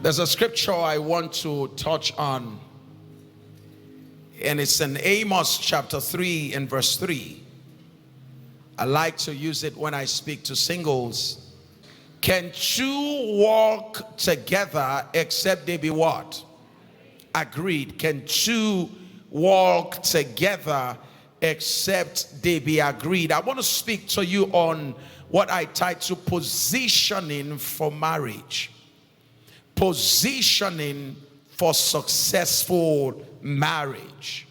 There's a scripture I want to touch on, and it's in Amos chapter 3 and verse 3. I like to use it when I speak to singles. Can two walk together except they be what? Agreed. Can two walk together except they be agreed? I want to speak to you on what I title positioning for marriage. Positioning for successful marriage.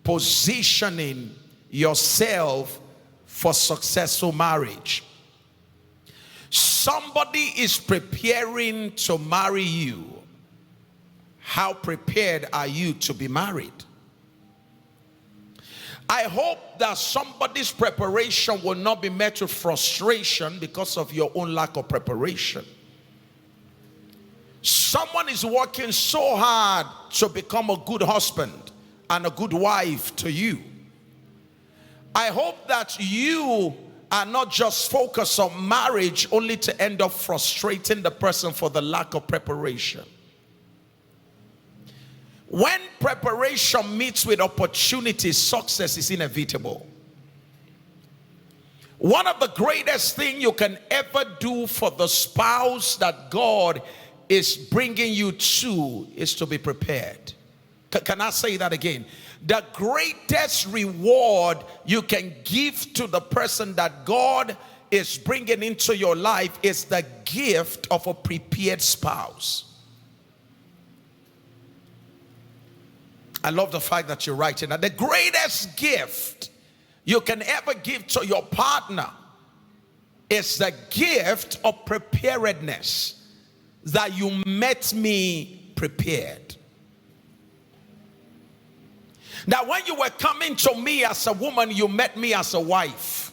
Positioning yourself for successful marriage. Somebody is preparing to marry you. How prepared are you to be married? I hope that somebody's preparation will not be met with frustration because of your own lack of preparation. Someone is working so hard to become a good husband and a good wife to you. I hope that you are not just focused on marriage only to end up frustrating the person for the lack of preparation. When preparation meets with opportunity, success is inevitable. One of the greatest things you can ever do for the spouse that God is bringing you to is to be prepared. Can I say that again? The greatest reward you can give to the person that God is bringing into your life is the gift of a prepared spouse. I love the fact that you're writing that. The greatest gift you can ever give to your partner is the gift of preparedness. That you met me prepared. That when you were coming to me as a woman, you met me as a wife.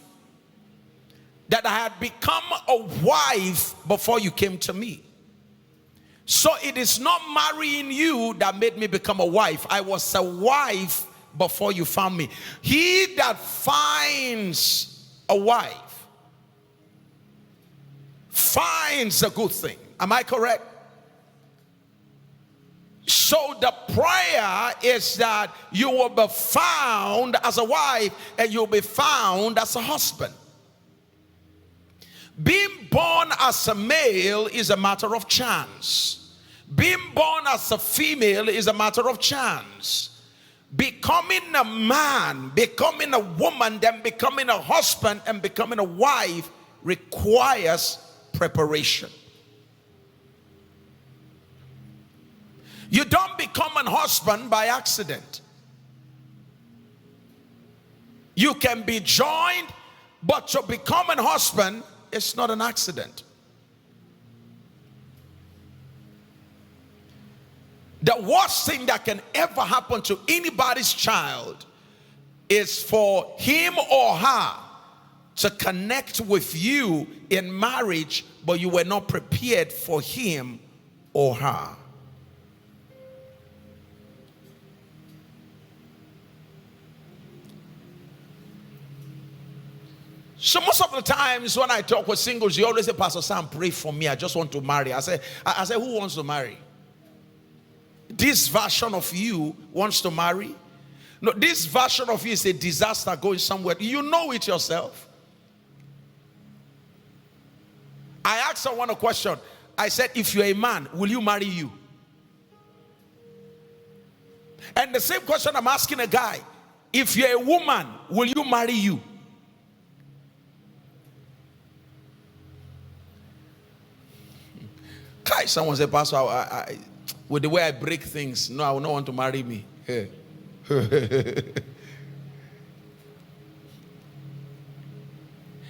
That I had become a wife before you came to me. So it is not marrying you that made me become a wife. I was a wife before you found me. He that finds a wife finds a good thing. Am I correct? So the prayer is that you will be found as a wife and you'll be found as a husband. Being born as a male is a matter of chance. Being born as a female is a matter of chance. Becoming a man, becoming a woman, then becoming a husband and becoming a wife requires preparation. You don't become a husband by accident. You can be joined, but to become a husband, it's not an accident. The worst thing that can ever happen to anybody's child is for him or her to connect with you in marriage, but you were not prepared for him or her. So most of the times when I talk with singles, you always say, Pastor Sam, pray for me. I just want to marry. I say, who wants to marry? This version of you wants to marry? No, this version of you is a disaster going somewhere. You know it yourself. I asked someone a question. I said, if you're a man, will you marry you? And the same question I'm asking a guy. If you're a woman, will you marry you? Someone said, Pastor, with the way I break things, no, I will not want to marry me.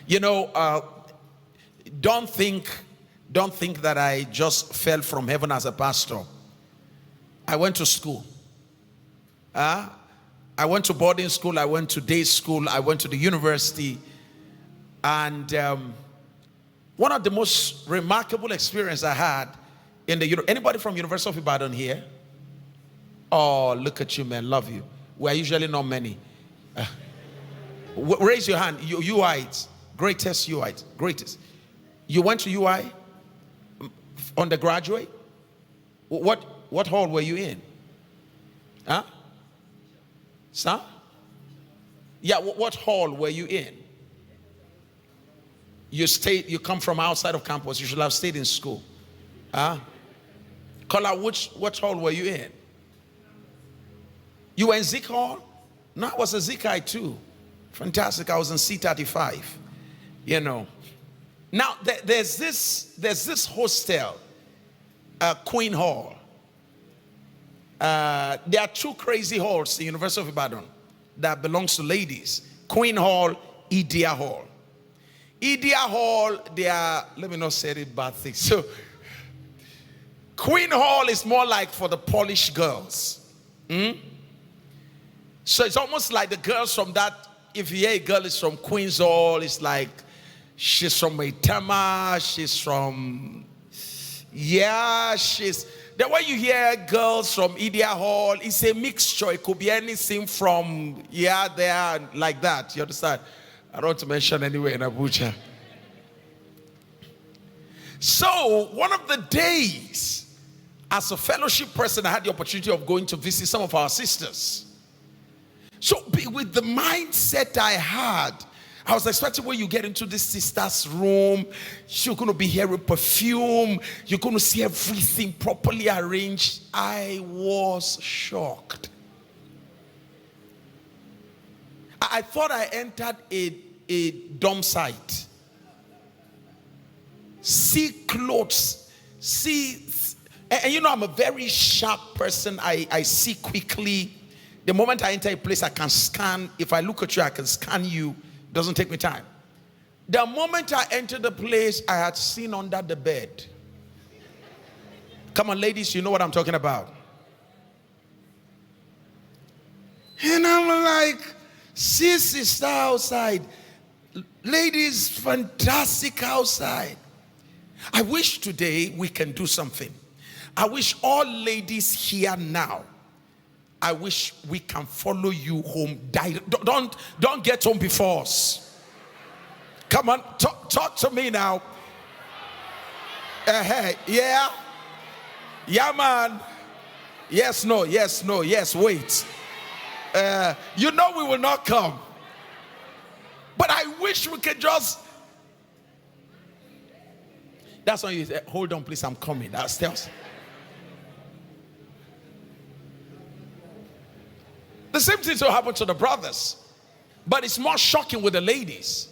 You know, don't think that I just fell from heaven as a pastor. I went to school. I went to boarding school. I went to day school. I went to the university. And one of the most remarkable experiences I had in the anybody from University of Ibadan here? Oh, look at you, man. Love you. We're usually not many. Raise your hand. UIs. Greatest UIs. Greatest. You went to UI? Undergraduate? What hall were you in? Huh? Sir? Yeah, what hall were you in? You come from outside of campus. You should have stayed in school. Huh? Kola, what hall were you in? You were in Zik Hall? No, I was a Zikai too. Fantastic. I was in C35. You know. Now, there's this hostel, Queen Hall. There are two crazy halls at the University of Ibadan that belongs to ladies. Queen Hall, Idia Hall. Idia Hall, they are, let me not say it bad things. So, Queen Hall is more like for the polished girls. So it's almost like the girls from that, if you hear a girl is from Queen's Hall, it's like she's from Maitama, she's from, then when you hear girls from Idia Hall, it's a mixture. It could be anything from, there, like that. You understand? I don't want to mention anywhere in Abuja. So, one of the days, as a fellowship person, I had the opportunity of going to visit some of our sisters. So, with the mindset I had, I was expecting when you get into this sister's room, you're going to be hearing perfume, you're going to see everything properly arranged. I was shocked. I thought I entered a dump site. See clothes, and you know I'm a very sharp person. I see quickly. The moment I enter a place, I can scan. If I look at you, I can scan you. Doesn't take me time. The moment I entered the place, I had seen under the bed. Come on, ladies, you know what I'm talking about. And I'm like, see sister outside. Ladies, fantastic outside. I wish today we can do something. I wish all ladies here now, I wish we can follow you home. Don't get home before us. Come on, talk to me now. Yeah, man. Yes, no, yes, wait. You know we will not come. But I wish we could just. That's when you say, hold on, please, I'm coming. That's tells. The same thing will happen to the brothers. But it's more shocking with the ladies.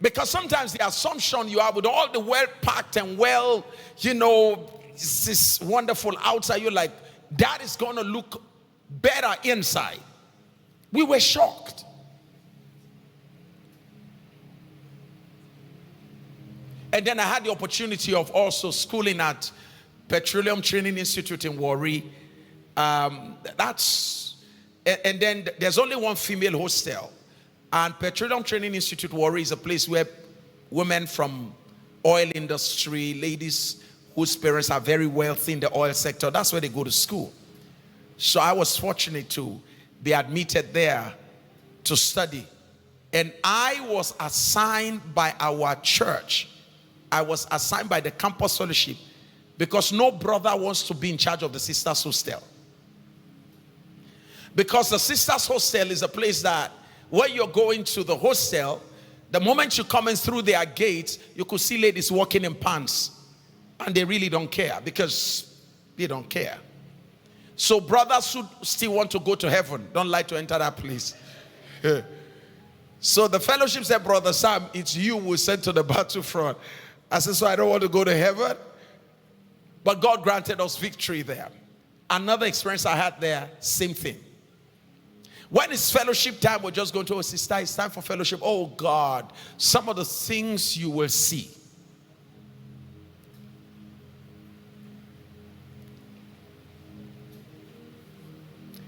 Because sometimes the assumption you have with all the well-packed and this is wonderful outside, you're like, that is going to look better inside. We were shocked. And then I had the opportunity of also schooling at Petroleum Training Institute in Warri. And then there's only one female hostel. And Petroleum Training Institute Warri is a place where women from oil industry, ladies whose parents are very wealthy in the oil sector, that's where they go to school. So I was fortunate to be admitted there to study. And I was assigned by our church. I was assigned by the campus fellowship because no brother wants to be in charge of the sisters' hostel. Because the sisters' hostel is a place that when you're going to the hostel, the moment you're coming through their gates, you could see ladies walking in pants. And they really don't care because they don't care. So brothers who still want to go to heaven don't like to enter that place. So the fellowship said, Brother Sam, it's you who sent to the battlefront. I said, so I don't want to go to heaven. But God granted us victory there. Another experience I had there, same thing. When it's fellowship time, we're just going to, sister, it's time for fellowship. Oh God, some of the things you will see.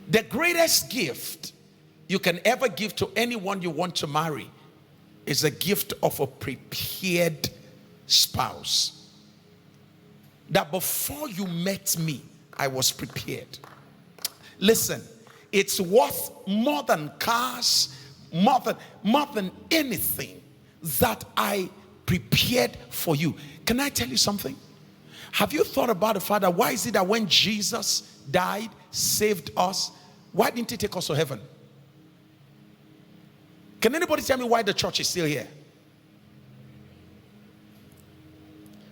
The greatest gift you can ever give to anyone you want to marry is a gift of a prepared spouse. That before you met me, I was prepared. Listen, it's worth more than cars, more than anything that I prepared for you. Can I tell you something? Have you thought about the fact that why is it that when Jesus died, saved us, why didn't he take us to heaven? Can anybody tell me why the church is still here?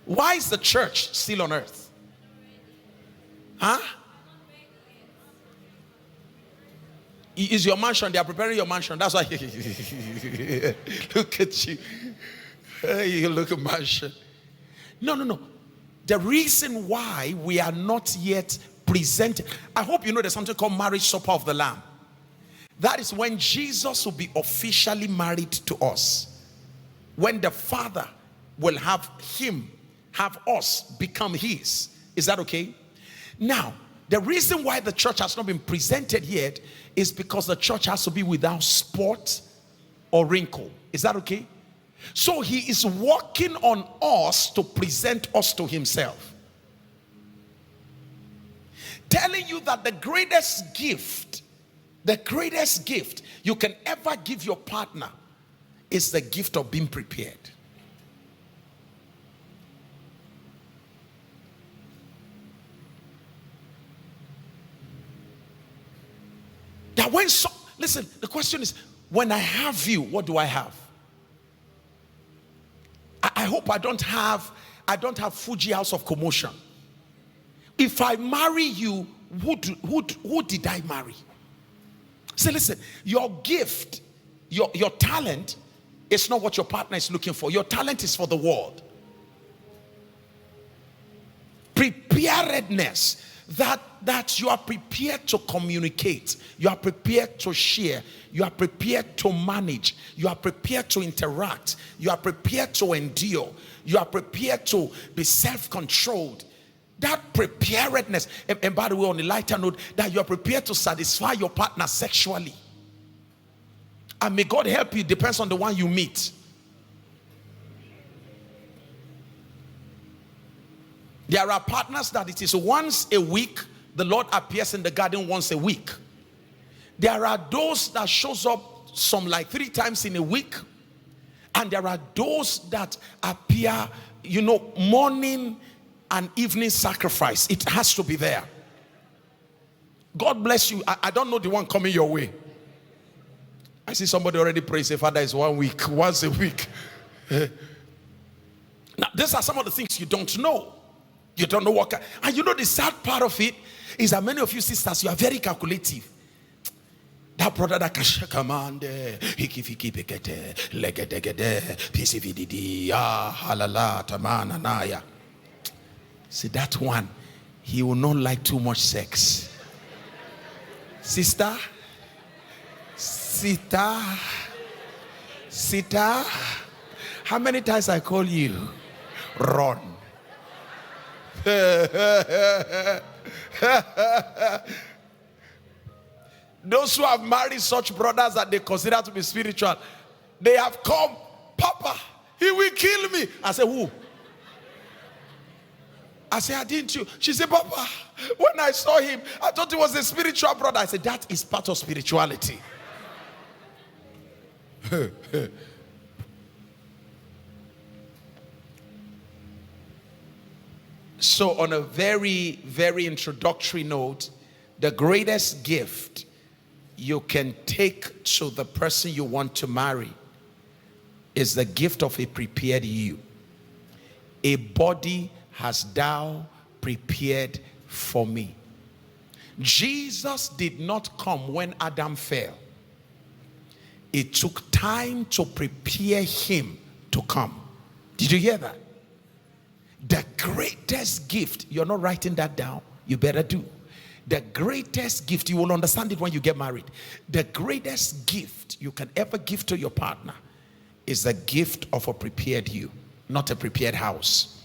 Why is the church still on earth? Huh? Is your mansion, they are preparing your mansion. That's why. Look at you. You look at mansion. No. The reason why we are not yet presented, I hope you know there's something called marriage supper of the Lamb. That is when Jesus will be officially married to us. When the Father will have us become his. Is that okay? Now, the reason why the church has not been presented yet is because the church has to be without spot or wrinkle. Is that okay? So he is working on us to present us to himself. Telling you that the greatest gift you can ever give your partner is the gift of being prepared. That when listen, the question is, when I have you, what do I have? I hope I don't have Fuji House of Commotion. If I marry you, who did I marry? Say, listen, your gift, your talent is not what your partner is looking for. Your talent is for the world. Preparedness, that you are prepared to communicate, you are prepared to share, you are prepared to manage, you are prepared to interact, you are prepared to endure, you are prepared to be self-controlled. That preparedness, and by the way, on a lighter note, that you are prepared to satisfy your partner sexually. And may God help you, depends on the one you meet. There are partners that it is once a week, the Lord appears in the garden once a week. There are those that shows up some like 3 times in a week. And there are those that appear, morning and evening sacrifice. It has to be there. God bless you. I don't know the one coming your way. I see somebody already pray, say, Father, it's 1 week, once a week. Now, these are some of the things you don't know. You don't know what. And the sad part of it is that many of you sisters, you are very calculative. That brother that can command, see, that one, he will not like too much sex. Sister, how many times I call you? Run. Those who have married such brothers that they consider to be spiritual, they have come, Papa, he will kill me. I said, who? I said, didn't you? She said, Papa, when I saw him, I thought he was a spiritual brother. I said, that is part of spirituality. So on a very, very introductory note, the greatest gift you can take to the person you want to marry is the gift of a prepared you. A body has thou prepared for me. Jesus did not come when Adam fell. It took time to prepare him to come. Did you hear that? The greatest gift, you're not writing that down, you better do. The greatest gift, you will understand it when you get married. The greatest gift you can ever give to your partner is the gift of a prepared you, not a prepared house.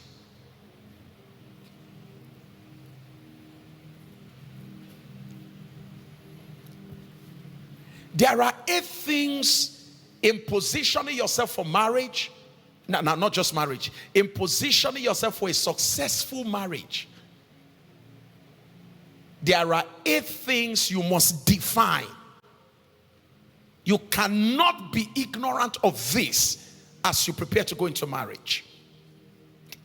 There are 8 things in positioning yourself for marriage. No, not just marriage. In positioning yourself for a successful marriage, there are 8 things you must define. You cannot be ignorant of this as you prepare to go into marriage.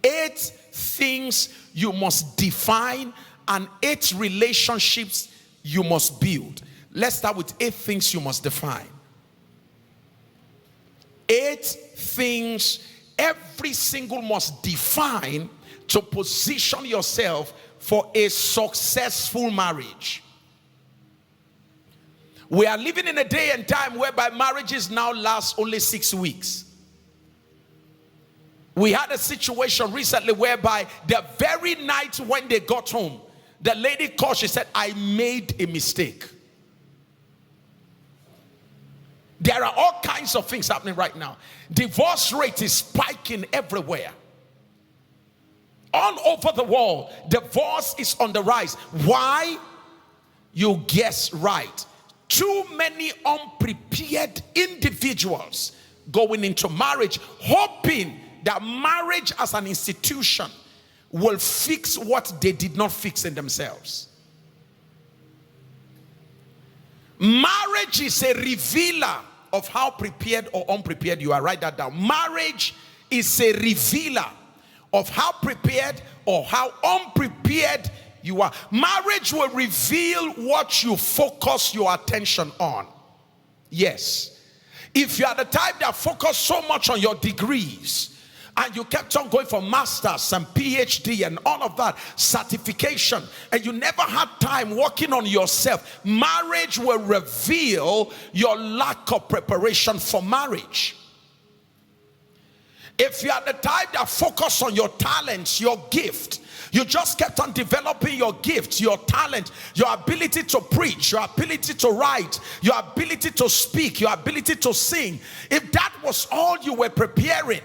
8 things you must define and 8 relationships you must build. Let's start with 8 things you must define. 8 things every single must define to position yourself for a successful marriage. We are living in a day and time whereby marriages now last only 6 weeks. We had a situation recently whereby the very night when they got home, the lady called, she said, I made a mistake. There are all kinds of things happening right now. Divorce rate is spiking everywhere. All over the world, divorce is on the rise. Why? You guess right. Too many unprepared individuals going into marriage, hoping that marriage as an institution will fix what they did not fix in themselves. Marriage is a revealer of how prepared or unprepared you are. Write that down. Marriage is a revealer of how prepared or how unprepared you are. Marriage will reveal what you focus your attention on. Yes. If you are the type that focus so much on your degrees, and you kept on going for masters and PhD and all of that, certification, and you never had time working on yourself, marriage will reveal your lack of preparation for marriage. If you are the type that focus on your talents, your gift, you just kept on developing your gift, your talent, your ability to preach, your ability to write, your ability to speak, your ability to sing. If that was all you were preparing,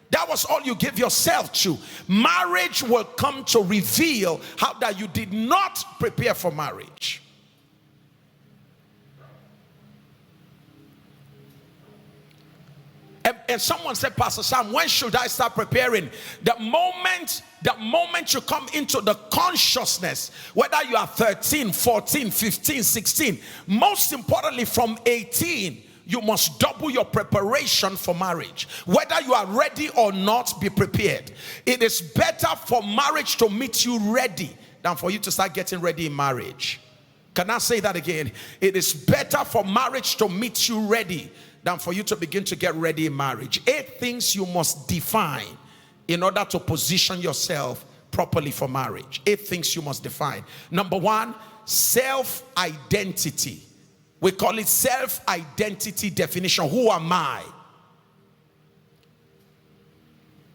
that was all you give yourself to, marriage will come to reveal how that you did not prepare for marriage. And someone said, Pastor Sam, when should I start preparing? The moment you come into the consciousness, whether you are 13, 14, 15, 16, most importantly from 18, you must double your preparation for marriage. Whether you are ready or not, be prepared. It is better for marriage to meet you ready than for you to start getting ready in marriage. Can I say that again? It is better for marriage to meet you ready than for you to begin to get ready in marriage. 8 things you must define in order to position yourself properly for marriage. 8 things you must define. Number 1, self-identity. We call it self-identity definition. Who am I?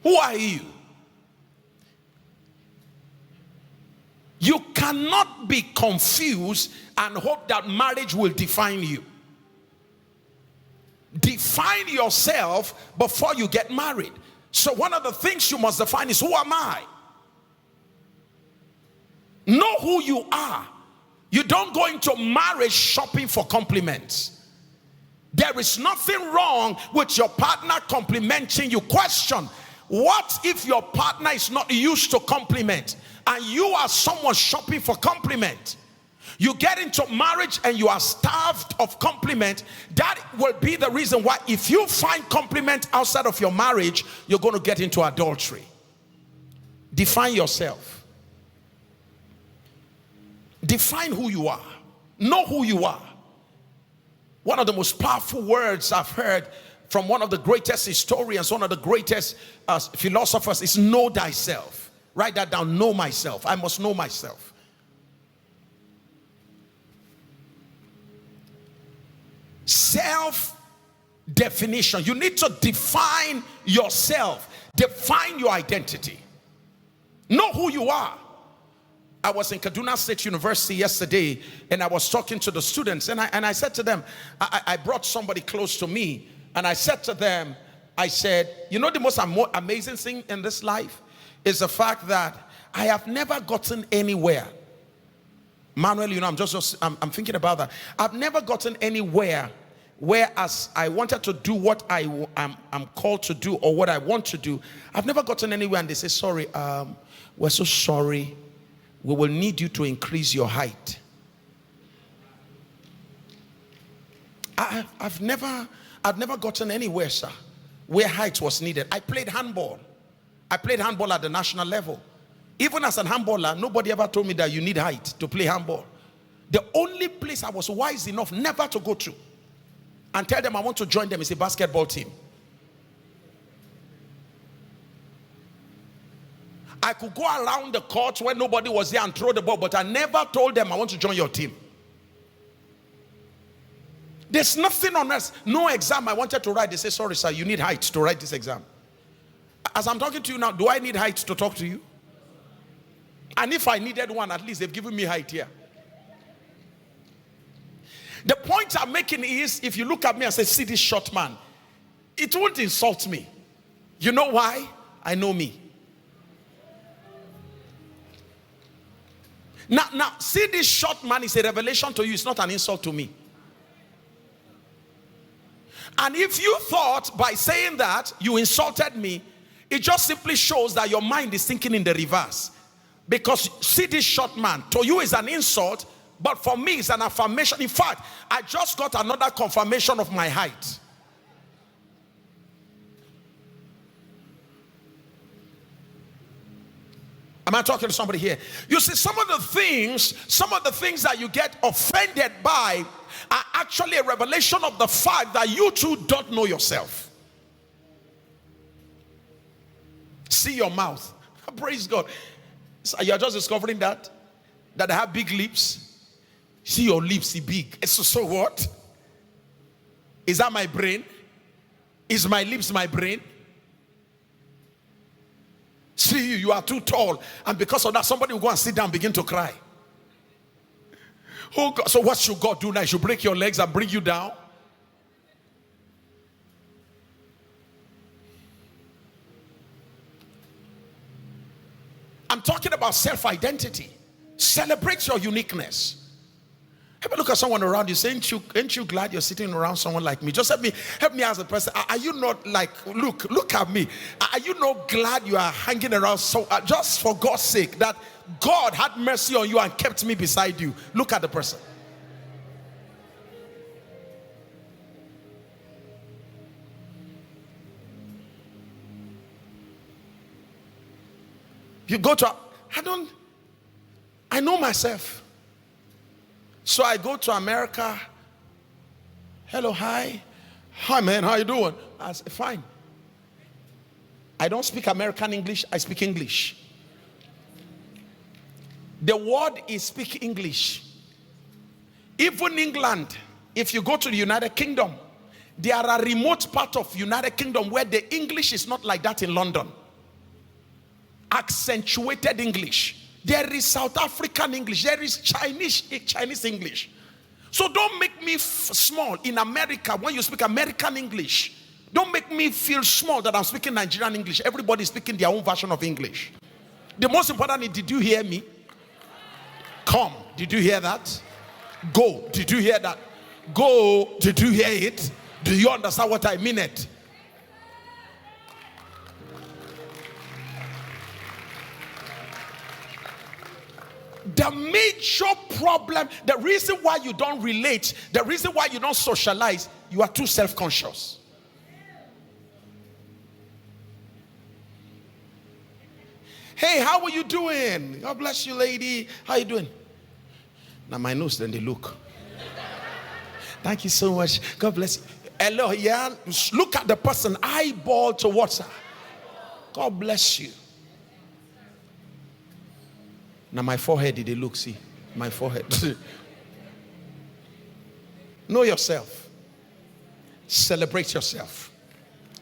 Who are you? You cannot be confused and hope that marriage will define you. Define yourself before you get married. So one of the things you must define is, who am I? Know who you are. You don't go into marriage shopping for compliments. There is nothing wrong with your partner complimenting you. Question: what if your partner is not used to compliment and you are someone shopping for compliment? You get into marriage and you are starved of compliment. That will be the reason why, if you find compliment outside of your marriage, you're going to get into adultery. Define yourself. Define who you are. Know who you are. One of the most powerful words I've heard from one of the greatest historians, one of the greatest philosophers, is know thyself. Write that down. Know myself. I must know myself. Self-definition. You need to define yourself. Define your identity. Know who you are. I was in Kaduna State University yesterday, and I was talking to the students, and I said to them, I brought somebody close to me, and I said to them, I said, you know, the most amazing thing in this life is the fact that I have never gotten anywhere. Manuel, you know, I'm thinking about that. I've never gotten anywhere whereas I wanted to do what I'm called to do, or what I want to do. I've never gotten anywhere, and they say, sorry, we're so sorry. We will need you to increase your height. I've never gotten anywhere, sir, where height was needed. I played handball. I played handball at the national level. Even as an handballer, nobody ever told me that you need height to play handball. The only place I was wise enough never to go to and tell them I want to join them is a basketball team. I could go around the court when nobody was there and throw the ball, but I never told them I want to join your team. There's nothing on earth, no exam I wanted to write. They say, sorry sir, you need height to write this exam. As I'm talking to you now, do I need height to talk to you? And if I needed one, at least they've given me height here. The point I'm making is, if you look at me and say, see this short man, it won't insult me. You know why? I know me. Now, see this short man is a revelation to you. It's not an insult to me. And if you thought by saying that you insulted me, it just simply shows that your mind is thinking in the reverse. Because see this short man, to you is an insult, but for me it's an affirmation. In fact, I just got another confirmation of my height. Am I talking to somebody here? You see, some of the things that you get offended by are actually a revelation of the fact that you too don't know yourself. See your mouth. Praise God. So you're just discovering that I have big lips. See your lips, big. So what? Is that my brain? Is my lips my brain? See you are too tall, and because of that somebody will go and sit down and begin to cry. Oh God, so what should God do now? He should break your legs and bring you down? I'm talking about self-identity. Celebrate your uniqueness. Have a look at someone around you. Say, ain't you glad you're sitting around someone like me? Just help me as a person. Are you not like, look at me. Are you not glad you are hanging around so just for God's sake, that God had mercy on you and kept me beside you? Look at the person. You go to, I know myself. So I go to America. Hello, hi man, how you doing? I say, fine. I don't speak American English, I speak English. The word is speak English. Even England, if you go to the United Kingdom, there are a remote part of United Kingdom where the English is not like that in London. Accentuated English. There is South African English. There is Chinese English. So don't make me small in America when you speak American English. Don't make me feel small that I'm speaking Nigerian English. Everybody is speaking their own version of English. The most important is, did you hear me? Come, did you hear that? Go, did you hear that? Go, did you hear it? Do you understand what I mean it? The major problem, the reason why you don't relate, the reason why you don't socialize, you are too self-conscious. Hey, how are you doing? God bless you, lady. How you doing? Now my nose, then they look. Thank you so much. God bless you. Hello, yeah. Look at the person, eyeball towards her. God bless you. Now my forehead, did they look? See, my forehead. Know yourself. Celebrate yourself.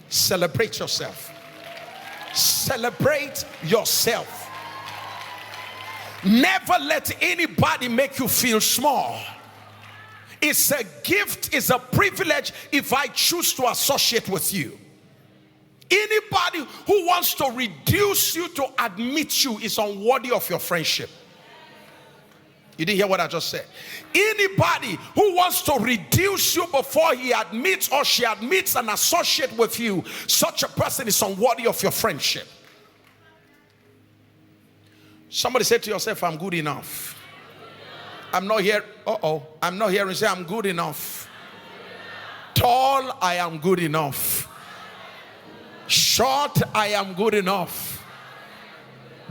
Celebrate yourself. Celebrate yourself. Never let anybody make you feel small. It's a gift, it's a privilege if I choose to associate with you. Anybody who wants to reduce you to admit you is unworthy of your friendship. You didn't hear what I just said. Anybody who wants to reduce you before he admits or she admits an associate with you, such a person is unworthy of your friendship. Somebody say to yourself, I'm good enough. I'm not here. I'm not here and say I'm good enough. Tall, I am good enough. Short, I am good enough.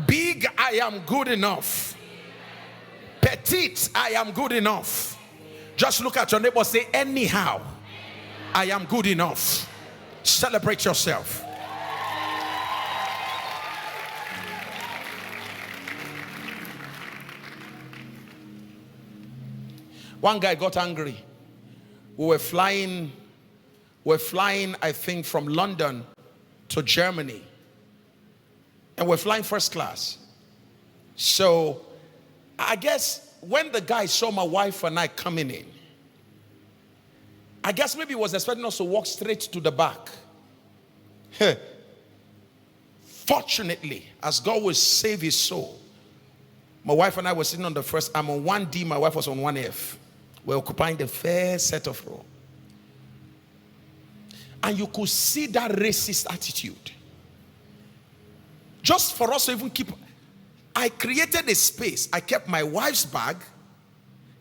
Big, I am good enough. Petite, I am good enough. Just look at your neighbor, say, anyhow, I am good enough. Celebrate yourself. One guy got angry. We were flying, I think, from London to Germany. And we're flying first class. So I guess when the guy saw my wife and I coming in, I guess maybe he was expecting us to walk straight to the back. Fortunately, as God will save his soul, my wife and I were sitting on the first. I'm on 1D, my wife was on 1F. We're occupying the first set of row. And you could see that racist attitude. Just for us to even keep, I created a space. I kept my wife's bag.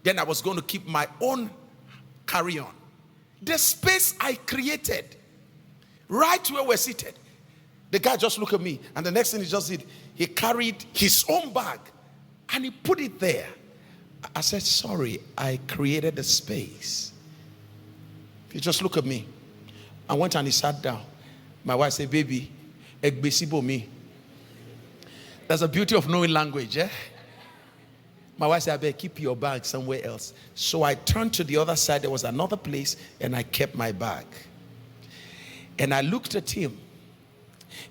Then I was going to keep my own carry-on. The space I created, right where we're seated. The guy just looked at me, and the next thing he just did, he carried his own bag and he put it there. I said, sorry, I created the space. He just looked at me. I went and he sat down. My wife said, baby, egbesibo me. There's a beauty of knowing language, eh? My wife said, I better keep your bag somewhere else. So I turned to the other side. There was another place, and I kept my bag. And I looked at him,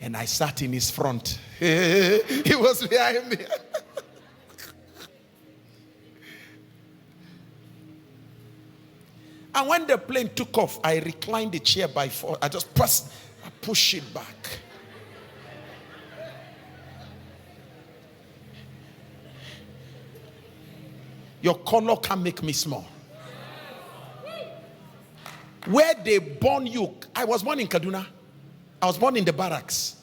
and I sat in his front. He was behind me. And when the plane took off, I reclined the chair by force. I just pushed it back. Your color can make me small. Where they born you, I was born in Kaduna. I was born in the barracks.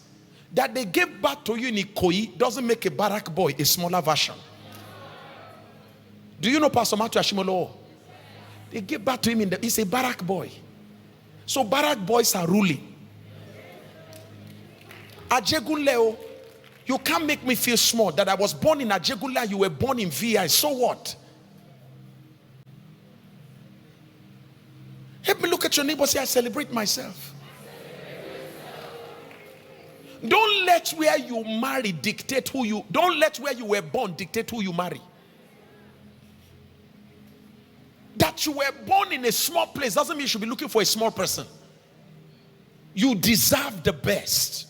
That they gave birth to you in Ikoyi doesn't make a barrack boy a smaller version. Do you know Pastor Matthew Ashimolo? They gave birth to him he's a barrack boy. So barrack boys are ruling. Ajegunleo, you can't make me feel small. That I was born in Ajegunle, you were born in VI. So what? Help me look at your neighbor, say, I celebrate myself. Don't let where you marry dictate who you, don't let where you were born dictate who you marry. That you were born in a small place doesn't mean you should be looking for a small person. You deserve the best.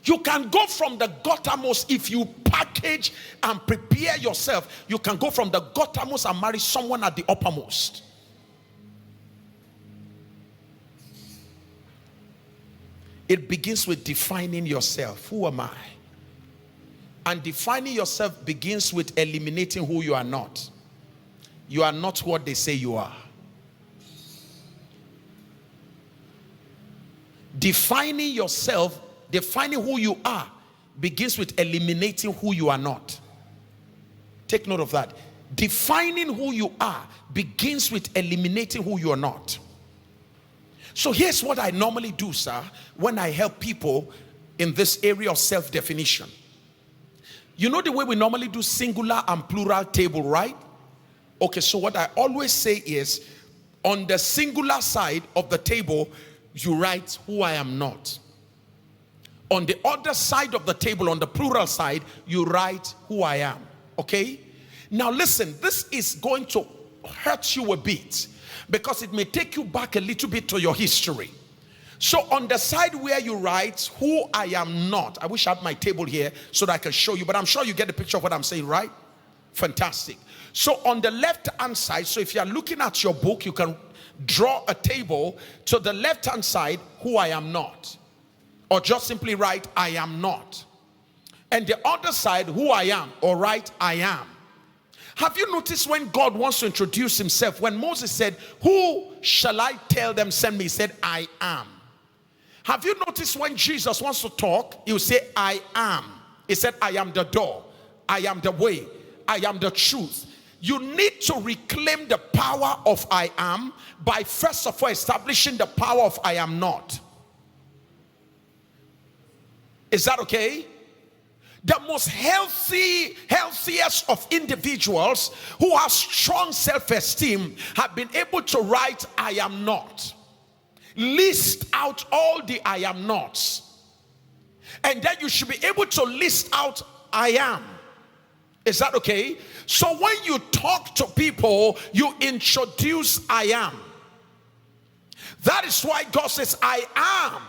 You can go from the guttermost if you package and prepare yourself. You can go from the guttermost and marry someone at the uppermost. It begins with defining yourself. Who am I? And defining yourself begins with eliminating who you are not. You are not what they say you are. Defining yourself, defining who you are, begins with eliminating who you are not. Take note of that. Defining who you are begins with eliminating who you are not. So here's what I normally do, sir, when I help people in this area of self-definition. You know the way we normally do singular and plural table, right? Okay, so what I always say is, on the singular side of the table, you write who I am not. On the other side of the table, on the plural side, you write who I am. Okay? Now listen, this is going to hurt you a bit because it may take you back a little bit to your history. So on the side where you write who I am not, I wish I had my table here so that I can show you, but I'm sure you get the picture of what I'm saying, right? Fantastic. So on the left hand side, so if you are looking at your book, you can draw a table to the left hand side, who I am not. Or just simply write, I am not. And the other side, who I am, or write, I am. Have you noticed when God wants to introduce himself, when Moses said, who shall I tell them send me? He said, I am. Have you noticed when Jesus wants to talk, he will say, I am. He said, I am the door. I am the way. I am the truth. You need to reclaim the power of I am by first of all establishing the power of I am not. Is that okay? The most healthiest of individuals who have strong self-esteem have been able to write, I am not. List out all the I am nots. And then you should be able to list out I am. Is that okay? So when you talk to people, you introduce I am. That is why God says, I am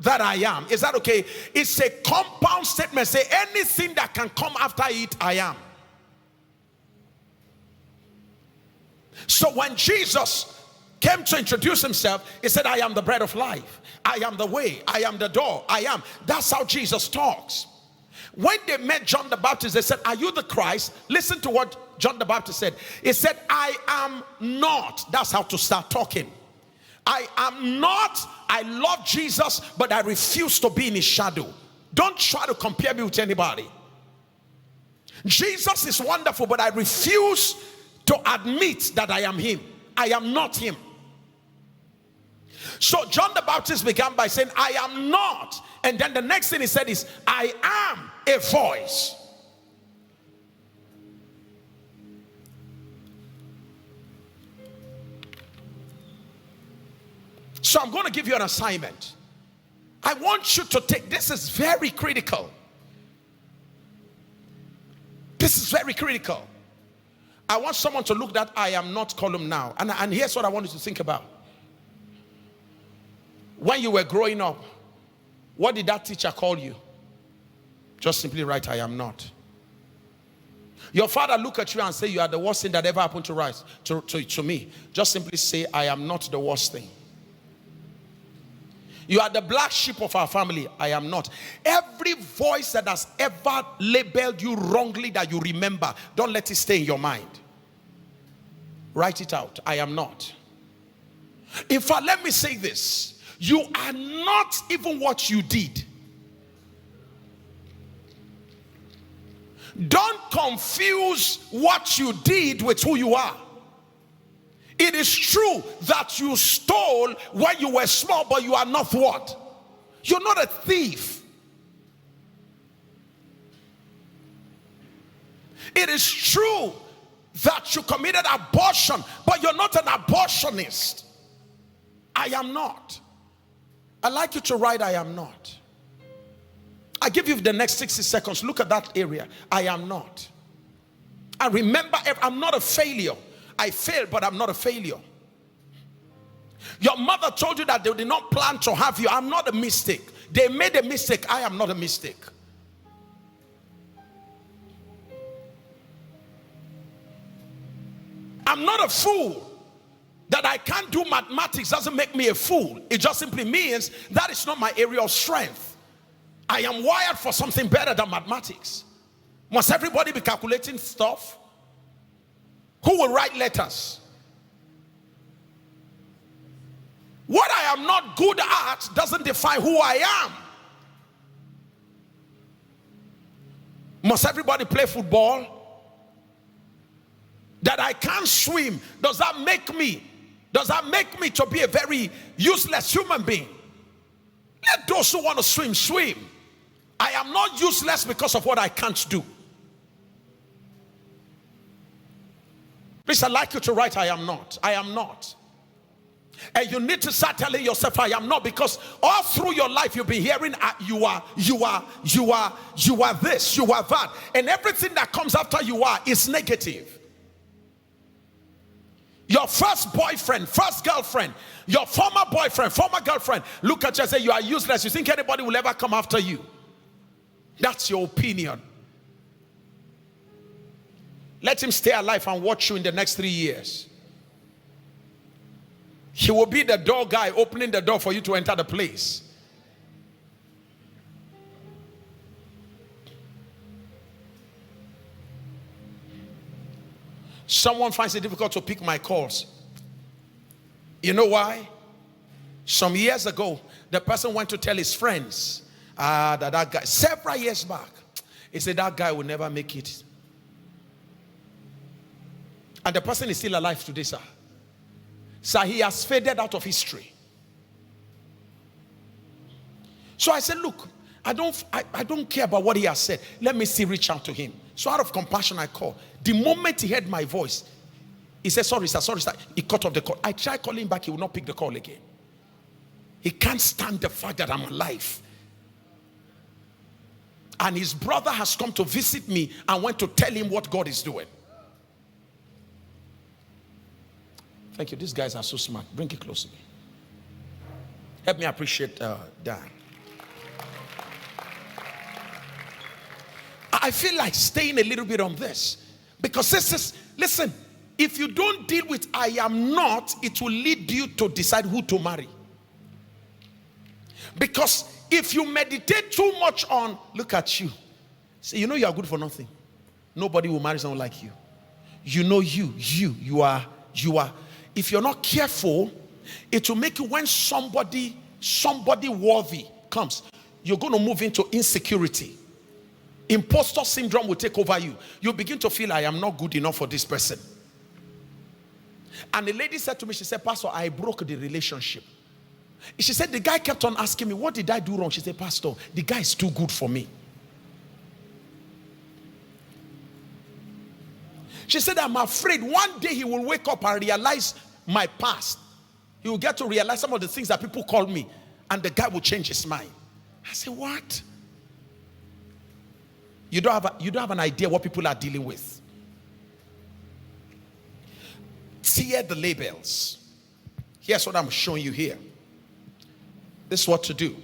that I am. Is that okay? It's a compound statement. Say anything that can come after it, I am. So when Jesus came to introduce himself, he said, I am the bread of life. I am the way. I am the door. I am. That's how Jesus talks. When they met John the Baptist, they said, are you the Christ? Listen to what John the Baptist said. He said, I am not. That's how to start talking. I am not. I love Jesus, but I refuse to be in his shadow. Don't try to compare me with anybody. Jesus is wonderful, but I refuse to admit that I am him. I am not him. So John the Baptist began by saying, I am not. And then the next thing he said is, I am a voice. So I'm going to give you an assignment. I want you to take, this is very critical. This is very critical. I want someone to look that I am not column now. And here's what I want you to think about. When you were growing up, what did that teacher call you? Just simply write, I am not. Your father look at you and say, you are the worst thing that ever happened to me. Just simply say, I am not the worst thing. You are the black sheep of our family. I am not. Every voice that has ever labeled you wrongly that you remember, don't let it stay in your mind. Write it out. I am not. In fact, let me say this. You are not even what you did. Don't confuse what you did with who you are. It is true that you stole when you were small, but you are not what? You're not a thief. It is true that you committed abortion, but you're not an abortionist. I am not. I'd like you to write, I am not. I give you the next 60 seconds. Look at that area. I am not. I remember, I'm not a failure. I failed, but I'm not a failure. Your mother told you that they did not plan to have you. I'm not a mistake. They made a mistake. I am not a mistake. I'm not a fool. That I can't do mathematics doesn't make me a fool. It just simply means that is not my area of strength. I am wired for something better than mathematics. Must everybody be calculating stuff? Who will write letters? What I am not good at doesn't define who I am. Must everybody play football? That I can't swim, does that make me to be a very useless human being? Let those who want to swim, swim. I am not useless because of what I can't do. Please, I'd like you to write, I am not. I am not. And you need to start telling yourself, I am not, because all through your life you've been hearing, you are this, you are that. And everything that comes after you are is negative. Your first boyfriend, first girlfriend, your former boyfriend, former girlfriend, look at you and say, you are useless. You think anybody will ever come after you? That's your opinion. Let him stay alive and watch you in the next 3 years. He will be the door guy opening the door for you to enter the place. Someone finds it difficult to pick my calls. You know why? Some years ago, the person went to tell his friends that guy, several years back, he said that guy will never make it. And the person is still alive today, sir. Sir, he has faded out of history. So I said, look, I don't care about what he has said. Let me see, reach out to him. So out of compassion, I called. The moment he heard my voice, he said, sorry, sir, sorry, sir. He cut off the call. I tried calling him back. He would not pick the call again. He can't stand the fact that I'm alive. And his brother has come to visit me and went to tell him what God is doing. Thank you. These guys are so smart. Bring it close to me. Help me appreciate Dan. I feel like staying a little bit on this. Because this is, listen, if you don't deal with I am not, it will lead you to decide who to marry. Because if you meditate too much on, look at you. Say, you know you are good for nothing. Nobody will marry someone like you. You know you are. If you're not careful, it will make you, when somebody worthy comes, you're going to move into insecurity. Imposter syndrome will take over you. You begin to feel, I am not good enough for this person. And the lady said to me, she said, Pastor, I broke the relationship. She said, the guy kept on asking me, what did I do wrong? She said, Pastor, the guy is too good for me. She said, I'm afraid one day he will wake up and realize my past. He will get to realize some of the things that people call me, and the guy will change his mind. I said, what? You don't have an idea what people are dealing with. Tear the labels. Here's what I'm showing you here. This is what to do.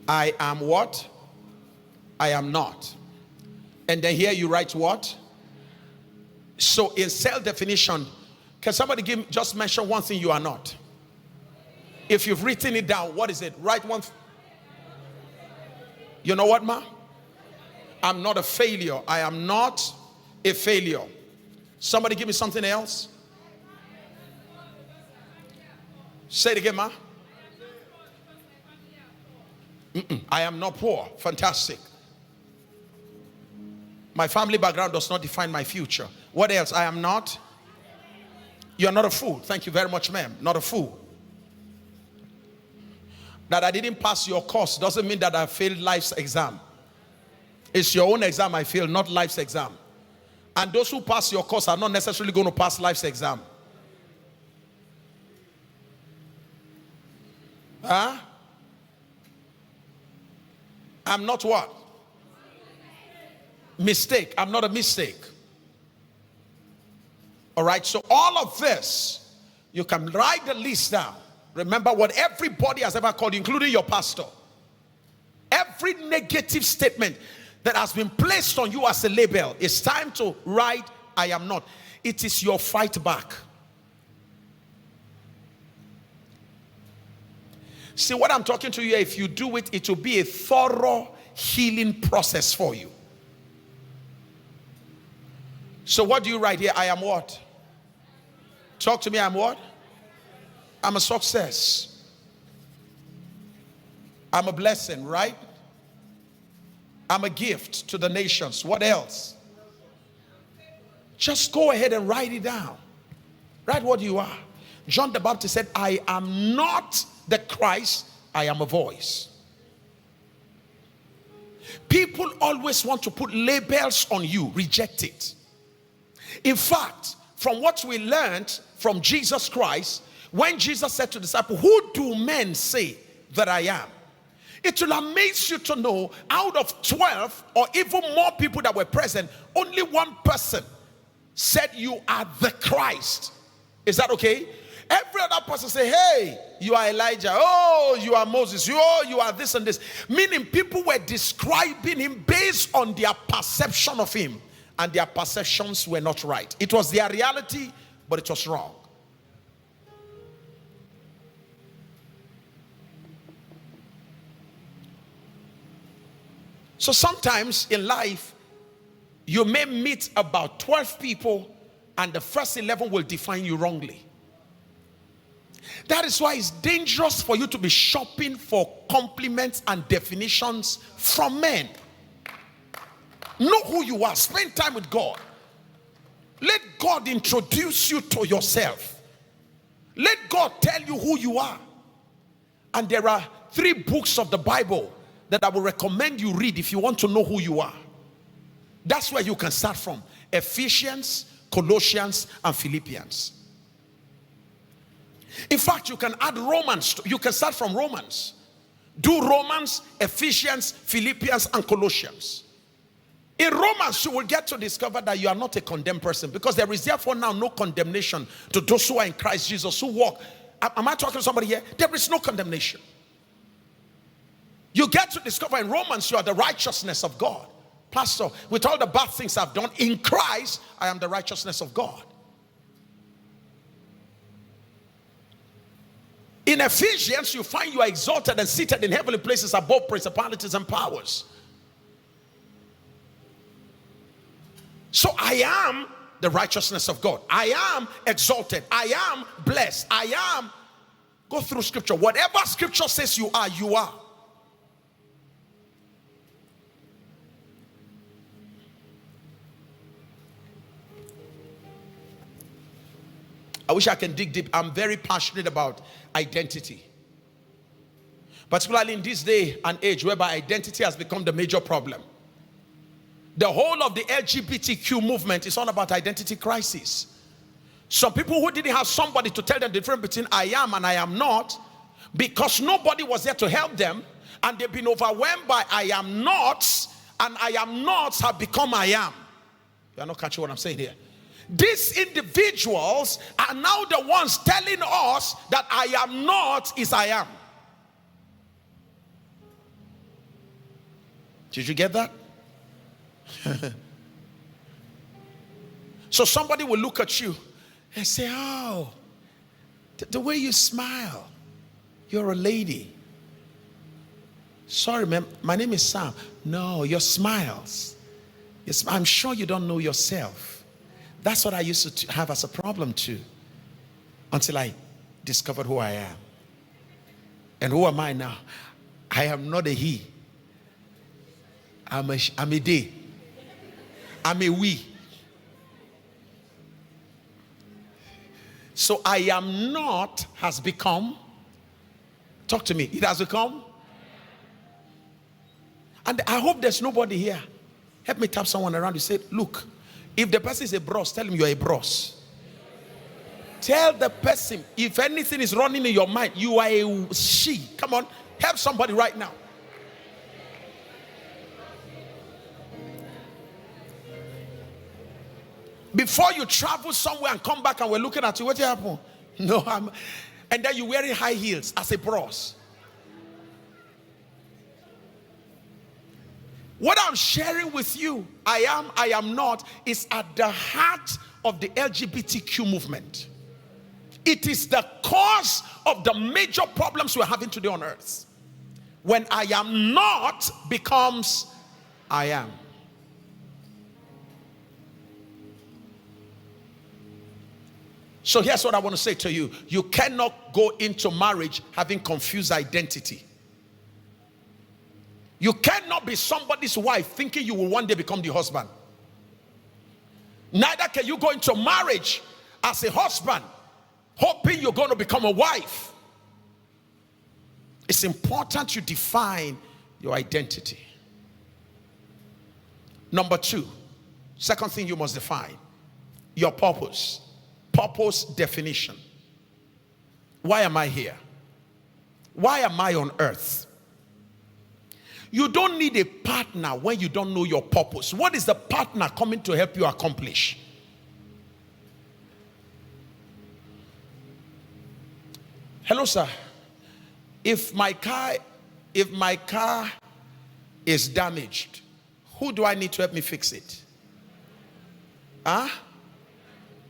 I am what? I am not. And then here you write what? So in self-definition, can somebody just mention one thing you are not? If you've written it down, what is it? Write one. You know what, ma? I'm not a failure. I am not a failure. Somebody give me something else. Say it again, ma. I am not poor. Fantastic. My family background does not define my future. What else? I am not. You're not a fool. Thank you very much, ma'am. Not a fool. That I didn't pass your course doesn't mean that I failed life's exam. It's your own exam I failed, not life's exam. And those who pass your course are not necessarily going to pass life's exam. Huh? I'm not what? Mistake. I'm not a mistake. All right, so all of this, you can write the list down. Remember what everybody has ever called you, including your pastor. Every negative statement that has been placed on you as a label, it's time to write, I am not. It is your fight back. See what I'm talking to you, if you do it, it will be a thorough healing process for you. So what do you write here? I am what? Talk to me, I'm what? I'm a success. I'm a blessing, right? I'm a gift to the nations. What else? Just go ahead and write it down. Write what you are. John the Baptist said, I am not the Christ, I am a voice. People always want to put labels on you. Reject it. In fact, from what we learned from Jesus Christ, when Jesus said to the disciples, who do men say that I am? It will amaze you to know, out of 12 or even more people that were present, only one person said you are the Christ. Is that okay? Every other person say, hey, you are Elijah. Oh, you are Moses. Oh, you are this and this. Meaning people were describing him based on their perception of him. And their perceptions were not right. It was their reality, but it was wrong. So sometimes in life, you may meet about 12 people and the first 11 will define you wrongly. That is why it's dangerous for you to be shopping for compliments and definitions from men. Know who you are. Spend time with God. Let God introduce you to yourself. Let God tell you who you are. And there are 3 books of the Bible that I will recommend you read if you want to know who you are. That's where you can start from. Ephesians, Colossians, and Philippians. In fact, you can add Romans. You can start from Romans. Do Romans, Ephesians, Philippians, and Colossians. In Romans, you will get to discover that you are not a condemned person, because there is therefore now no condemnation to those who are in Christ Jesus, who walk. Am I talking to somebody here? There is no condemnation. You get to discover in Romans you are the righteousness of God. Pastor, with all the bad things I've done, in Christ, I am the righteousness of God. In Ephesians, you find you are exalted and seated in heavenly places above principalities and powers. So I am the righteousness of God. I am exalted. I am blessed. I am. Go through scripture. Whatever scripture says you are, you are. I wish I can dig deep. I'm very passionate about identity. Particularly in this day and age whereby identity has become the major problem. The whole of the LGBTQ movement is all about identity crisis. Some people who didn't have somebody to tell them the difference between I am and I am not, because nobody was there to help them, and they've been overwhelmed by I am nots, and I am nots have become I am. You're not catching what I'm saying here. These individuals are now the ones telling us that I am not is I am. Did you get that? So somebody will look at you and say, oh, the way you smile, you're a lady. Sorry, ma'am, my name is Sam. No, your smiles. I'm sure you don't know yourself. That's what I used to have as a problem too, until I discovered who I am. And who am I now? I am not a he. I'm a they. I'm a we. So I am not has become, talk to me, it has become. And I hope there's nobody here. Help me tap someone around you. Say, look, if the person is a bros, tell him you're a bros. Tell the person, if anything is running in your mind, you are a she. Come on, help somebody right now. Before you travel somewhere and come back and we're looking at you, what happened? No, and then you're wearing high heels as a bros. What I'm sharing with you, I am not, is at the heart of the LGBTQ movement. It is the cause of the major problems we're having today on earth. When I am not becomes I am. So here's what I want to say to you. You cannot go into marriage having confused identity. You cannot be somebody's wife thinking you will one day become the husband. Neither can you go into marriage as a husband hoping you're going to become a wife. It's important you define your identity. Number 2, second thing you must define, your purpose. Purpose definition. Why am I here? Why am I on earth? You don't need a partner when you don't know your purpose. What is the partner coming to help you accomplish? Hello, sir. If my car is damaged, who do I need to help me fix it? Huh?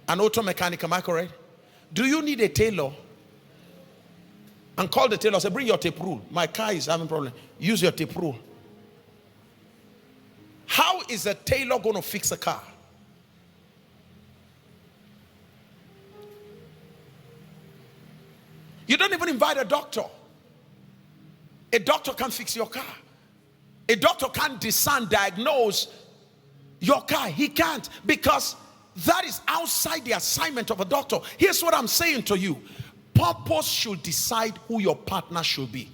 An auto mechanic, am I correct? Do you need a tailor? And call the tailor, say, bring your tape rule. My car is having a problem. Use your tape rule. How is a tailor going to fix a car? You don't even invite a doctor. A doctor can't fix your car. A doctor can't discern, diagnose your car. He can't, because that is outside the assignment of a doctor. Here's what I'm saying to you. purpose should decide who your partner should be.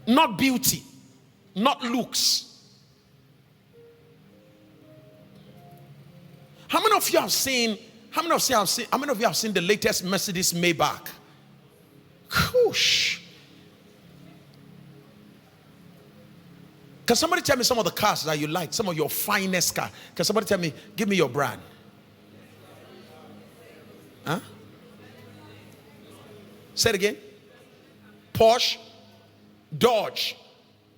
Not beauty, not looks. How many of you have seen the latest Mercedes Maybach? Whoosh. Can somebody tell me some of the cars that you like? Some of your finest car. Can somebody tell me, give me your brand? Huh? Say it again. Porsche, Dodge.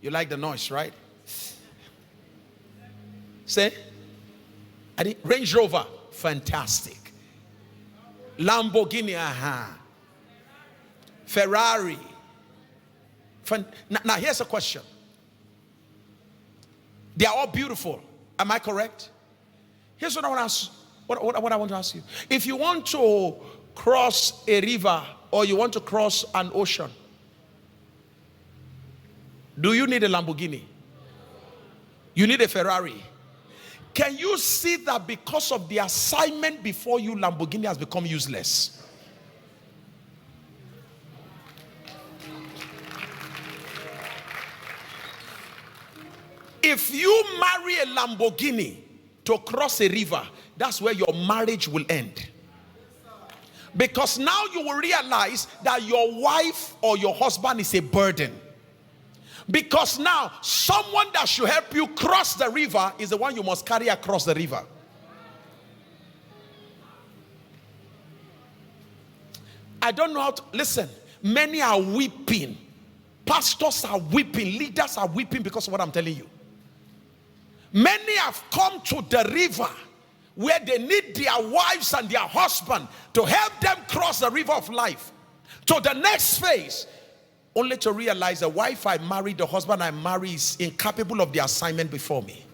You like the noise, right? Say. Range Rover, fantastic. Lamborghini, Ferrari. Now here's a question. They are all beautiful. Am I correct? Here's what I want to ask. What I want to ask you. If you want to cross a river or you want to cross an ocean, do you need a Lamborghini? You need a Ferrari. Can you see that because of the assignment before you, Lamborghini has become useless? If you marry a Lamborghini to cross a river, that's where your marriage will end. Because now you will realize that your wife or your husband is a burden. Because now someone that should help you cross the river is the one you must carry across the river. I don't know how to listen. Many are weeping. Pastors are weeping. Leaders are weeping because of what I'm telling you. Many have come to the river where they need their wives and their husband to help them cross the river of life to the next phase, only to realize the wife I married, the husband I marry is incapable of the assignment before me.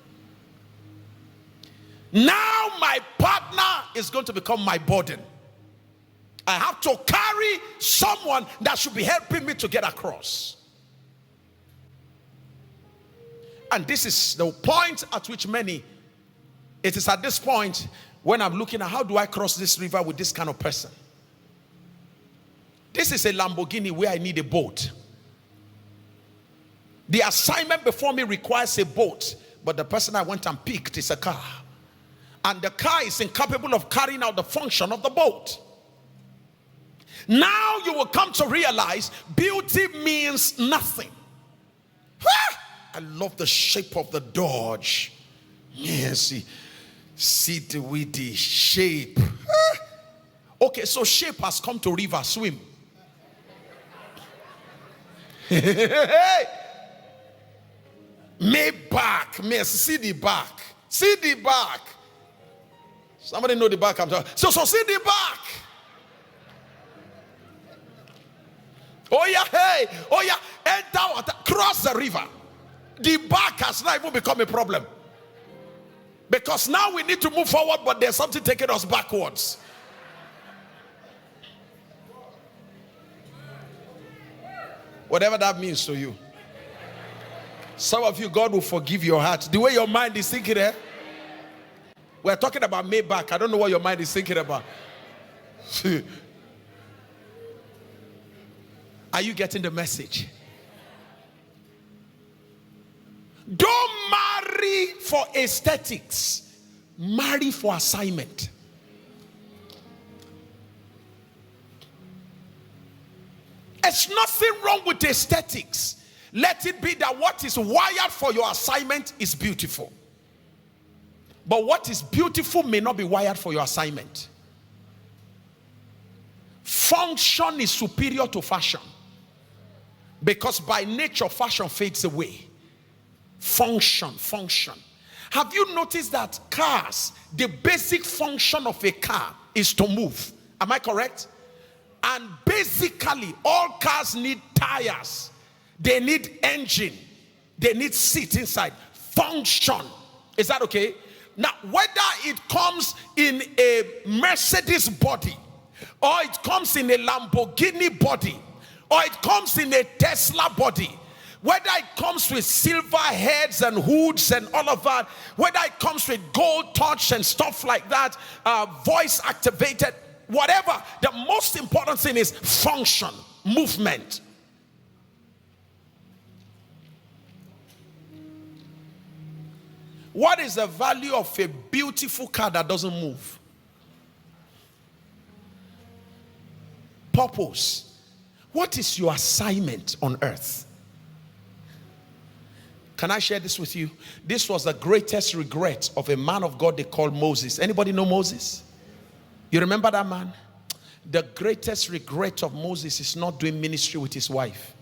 Now my partner is going to become my burden. I have to carry someone that should be helping me to get across. And this is the point at which many, it is at this point when I'm looking at how do I cross this river with this kind of person. This is a Lamborghini where I need a boat. The assignment before me requires a boat, but the person I went and picked is a car. And the car is incapable of carrying out the function of the boat. Now you will come to realize beauty means nothing. I love the shape of the Dodge. Yes, see the with the shape. Okay, so shape has come to river swim. Maybach, see the back. See the back. Somebody know the back I'm talking. So see the back. Oh yeah, hey, oh yeah, enter water, cross the river. The back has not even become a problem. Because now we need to move forward, but there's something taking us backwards. Whatever that means to you. Some of you, God will forgive your heart. The way your mind is thinking there. We're talking about Maybach. I don't know what your mind is thinking about. Are you getting the message? Don't marry for aesthetics. Marry for assignment. There's nothing wrong with aesthetics. Let it be that what is wired for your assignment is beautiful. But what is beautiful may not be wired for your assignment. Function is superior to fashion. Because by nature, fashion fades away. Function. Have you noticed that cars, the basic function of a car is to move? Am I correct? And basically, all cars need tires. They need engine. They need seat inside. Function. Is that okay? Now, whether it comes in a Mercedes body, or it comes in a Lamborghini body, or it comes in a Tesla body, whether it comes with silver heads and hoods and all of that, whether it comes with gold touch and stuff like that, voice activated, whatever. The most important thing is function, movement. What is the value of a beautiful car that doesn't move? Purpose. What is your assignment on earth? Can I share this with you? This was the greatest regret of a man of God they called Moses. Anybody know Moses? You remember that man? The greatest regret of Moses is not doing ministry with his wife.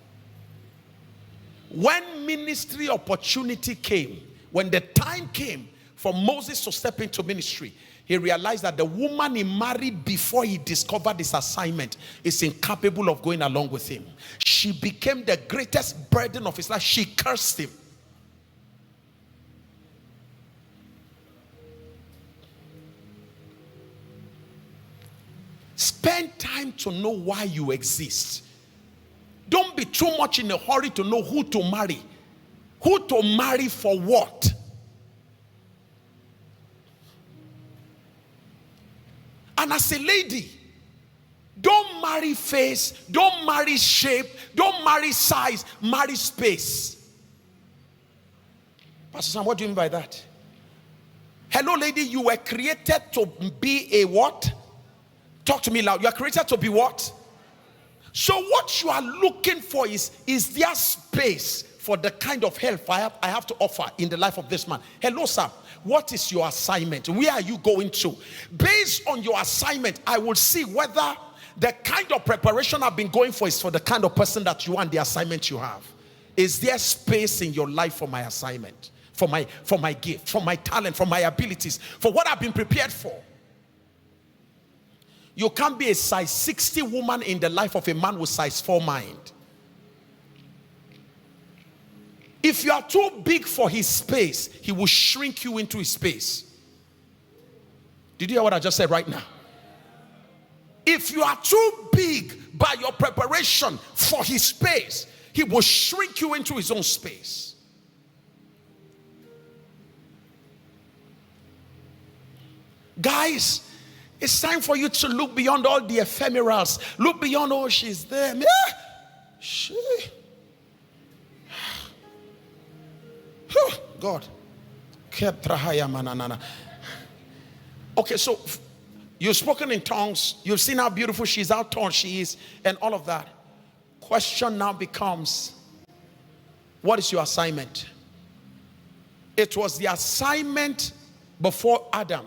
When ministry opportunity came, when the time came for Moses to step into ministry, he realized that the woman he married before he discovered his assignment is incapable of going along with him. She became the greatest burden of his life. She cursed him. Spend time to know why you exist. Don't be too much in a hurry to know who to marry. Who to marry for what? And as a lady, don't marry face, don't marry shape, don't marry size, marry space. Pastor Sam, what do you mean by that? Hello, lady, you were created to be a what? Talk to me loud. You are created to be what? So what you are looking for is there space for the kind of help I have to offer in the life of this man? Hello, sir. What is your assignment? Where are you going to? Based on your assignment, I will see whether the kind of preparation I've been going for is for the kind of person that you are and the assignment you have. Is there space in your life for my assignment? For my gift, for my talent, for my abilities, for what I've been prepared for? You can't be a size 60 woman in the life of a man with size 4 mind. If you are too big for his space, he will shrink you into his space. Did you hear what I just said right now? If you are too big by your preparation for his space, he will shrink you into his own space. Guys, it's time for you to look beyond all the ephemerals. Look beyond, oh, she's there. God. Okay, so you've spoken in tongues. You've seen how beautiful she is, how tall she is, and all of that. Question now becomes, what is your assignment? It was the assignment before Adam.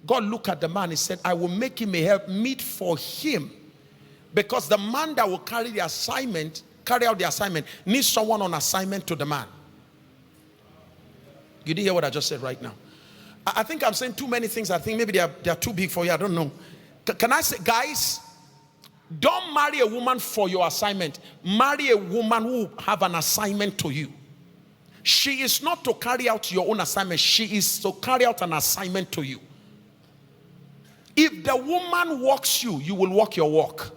God looked at the man and said, I will make him a help meet for him. Because the man that will carry out the assignment, needs someone on assignment to the man. You didn't hear what I just said right now? I think I'm saying too many things. I think maybe they are too big for you. I don't know. Can I say, guys, don't marry a woman for your assignment. Marry a woman who have an assignment to you. She is not to carry out your own assignment. She is to carry out an assignment to you. If the woman walks you, you will walk your walk.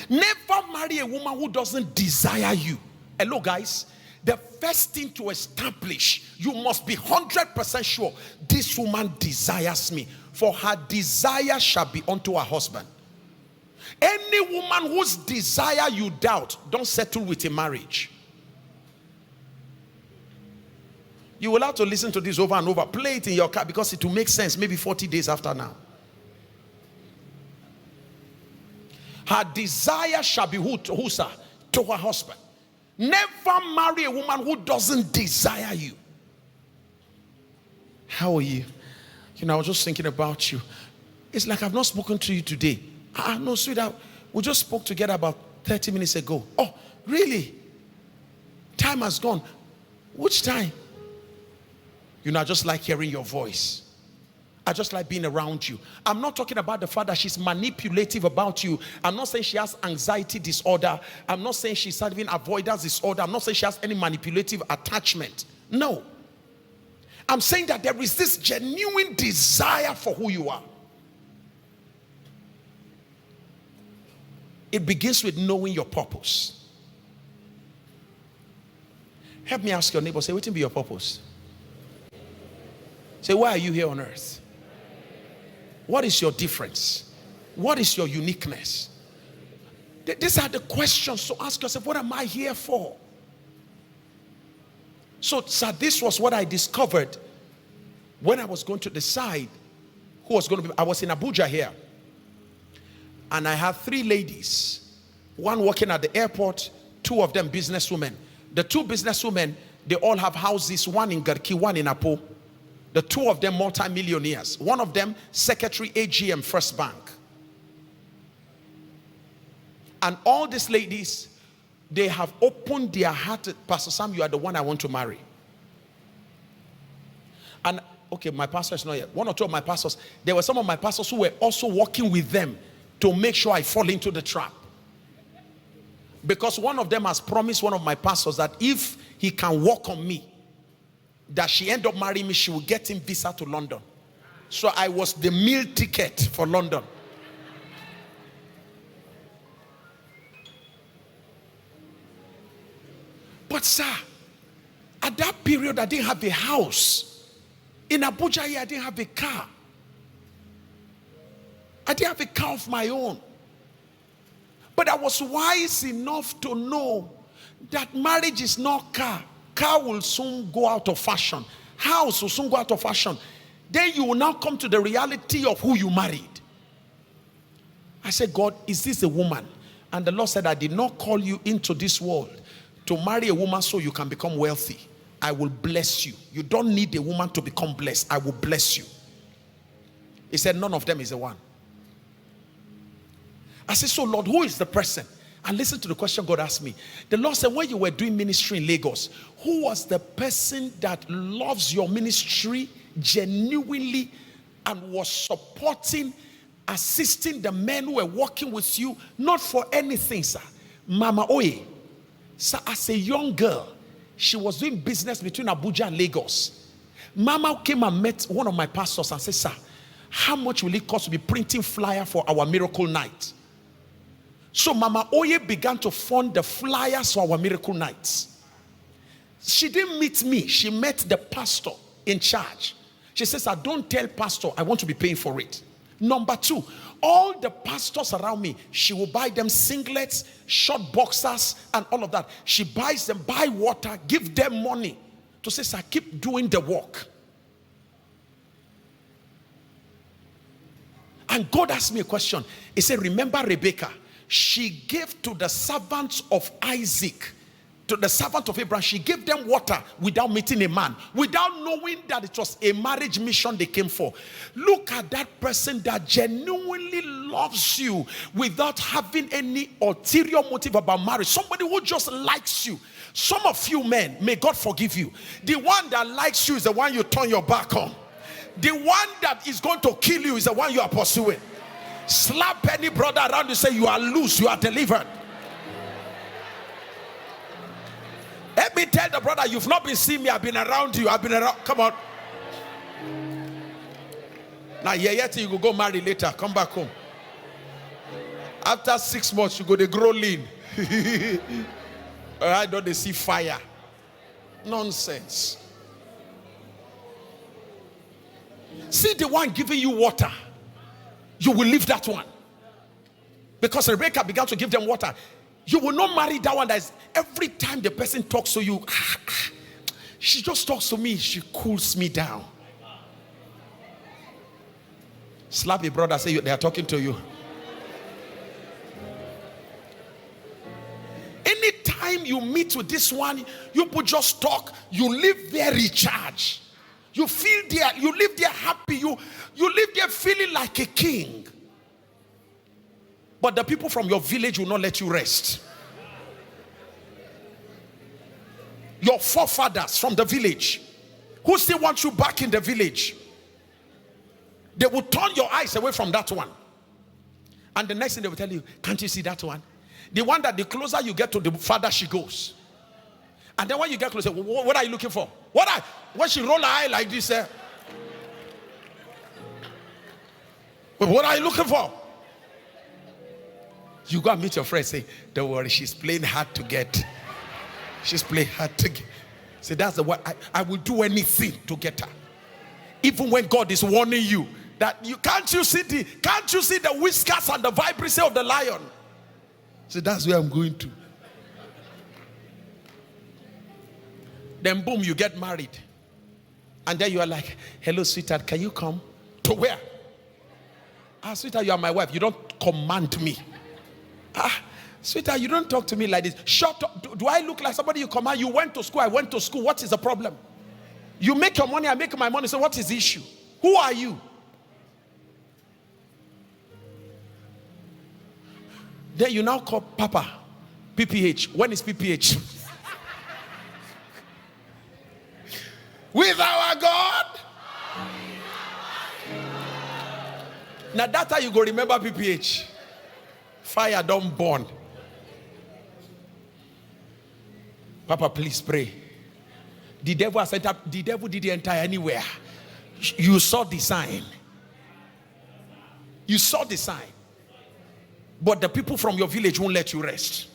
Never marry a woman who doesn't desire you. Hello, guys. The first thing to establish, you must be 100% sure this woman desires me, for her desire shall be unto her husband. Any woman whose desire you doubt, don't settle with a marriage. You will have to listen to this over and over. Play it in your car because it will make sense maybe 40 days after now. Her desire shall be who, sir? To her husband. Never marry a woman who doesn't desire you. How are you? You know, I was just thinking about you. It's like I've not spoken to you today. No, sweetheart. We just spoke together about 30 minutes ago. Oh, really? Time has gone. Which time? You know, I just like hearing your voice. I just like being around you. I'm not talking about the fact that she's manipulative about you. I'm not saying she has anxiety disorder. I'm not saying she's having avoidance disorder. I'm not saying she has any manipulative attachment. No. I'm saying that there is this genuine desire for who you are. It begins with knowing your purpose. Help me ask your neighbor, say, what will be your purpose? Say, why are you here on earth? What is your difference? What is your uniqueness? These are the questions to ask yourself. What am I here for? So, sir, this was what I discovered when I was going to decide who was going to be. I was in Abuja here, and I had 3 ladies, one working at the airport, 2 of them businesswomen. The 2 businesswomen, they all have houses, one in Garki, one in Apo. The 2 of them multi-millionaires. One of them secretary AGM First Bank. And all these ladies, they have opened their heart. Pastor Sam, you are the one I want to marry. And okay, my pastor is not yet. 1 or 2 of my pastors, there were some of my pastors who were also working with them to make sure I fall into the trap. Because one of them has promised one of my pastors that if he can work on me, that she end up marrying me, she will get him visa to London. So I was the meal ticket for London. But sir, at that period I didn't have a house. In Abuja here, I didn't have a car. I didn't have a car of my own. But I was wise enough to know that marriage is not car. Car will soon go out of fashion. House will soon go out of fashion. Then you will now come to the reality of who you married. I said, God, is this a woman? And the Lord said, I did not call you into this world to marry a woman so you can become wealthy. I will bless you. You don't need a woman to become blessed. I will bless you. He said, none of them is the one. I said, so Lord, who is the person? And listen to the question God asked me. The Lord said, when you were doing ministry in Lagos, who was the person that loves your ministry genuinely and was supporting, assisting the men who were working with you, not for anything, sir? Mama Oye. So as a young girl, she was doing business between Abuja and Lagos. Mama came and met one of my pastors and said, sir, how much will it cost to be printing flyer for our miracle night? So Mama Oye began to fund the flyers for our miracle nights. She didn't meet me. She met the pastor in charge. She says, I don't tell pastor I want to be paying for it. Number 2, all the pastors around me, she will buy them singlets, short boxers, and all of that. She buys them, buy water, give them money to say, sir, keep doing the work. And God asked me a question. He said, remember Rebecca? She gave to the servants of Isaac, to the servant of Abraham, she gave them water without meeting a man, without knowing that it was a marriage mission they came for. Look at that person that genuinely loves you without having any ulterior motive about marriage. Somebody who just likes you. Some of you men, may God forgive you. The one that likes you is the one you turn your back on. The one that is going to kill you is the one you are pursuing. Slap any brother around you, say you are loose, you are delivered. Let me tell the brother, you've not been seeing me, I've been around you, I've been around. Come on. Now, yet you will go marry later, come back home. After 6 months, you go to grow lean. All right, don't they see fire? Nonsense. See the one giving you water. You will leave that one. Because Rebecca began to give them water. You will not marry that one that is, every time the person talks to you, she just talks to me, she cools me down. Slap your brother, say they are talking to you. Anytime you meet with this one, you put just talk, you live there recharged. You feel there, you live there happy, you live there feeling like a king. But the people from your village will not let you rest. Your forefathers from the village, who still want you back in the village, they will turn your eyes away from that one. And the next thing they will tell you, can't you see that one? The one that the closer you get to, the farther she goes. And then when you get closer, what are you looking for? When she roll her eye like this, what are you looking for? You go and meet your friend, say, don't worry, she's playing hard to get. She's playing hard to get. See, that's the word. I will do anything to get her. Even when God is warning you that can't you see the whiskers and the vibrancy of the lion? So that's where I'm going to. Then boom, you get married. And then you are like, hello, sweetheart, can you come? To where? Sweetheart, you are my wife. You don't command me. Sweetheart, you don't talk to me like this. Shut up. Do I look like somebody you command? You went to school, I went to school. What is the problem? You make your money, I make my money. So what is the issue? Who are you? Then you now call Papa, PPH. When is PPH? With our God. Now that's how you go remember PPH. Fire don't burn. Papa, please pray. The devil has entered. The devil didn't enter anywhere. You saw the sign. You saw the sign. But the people from your village won't let you rest.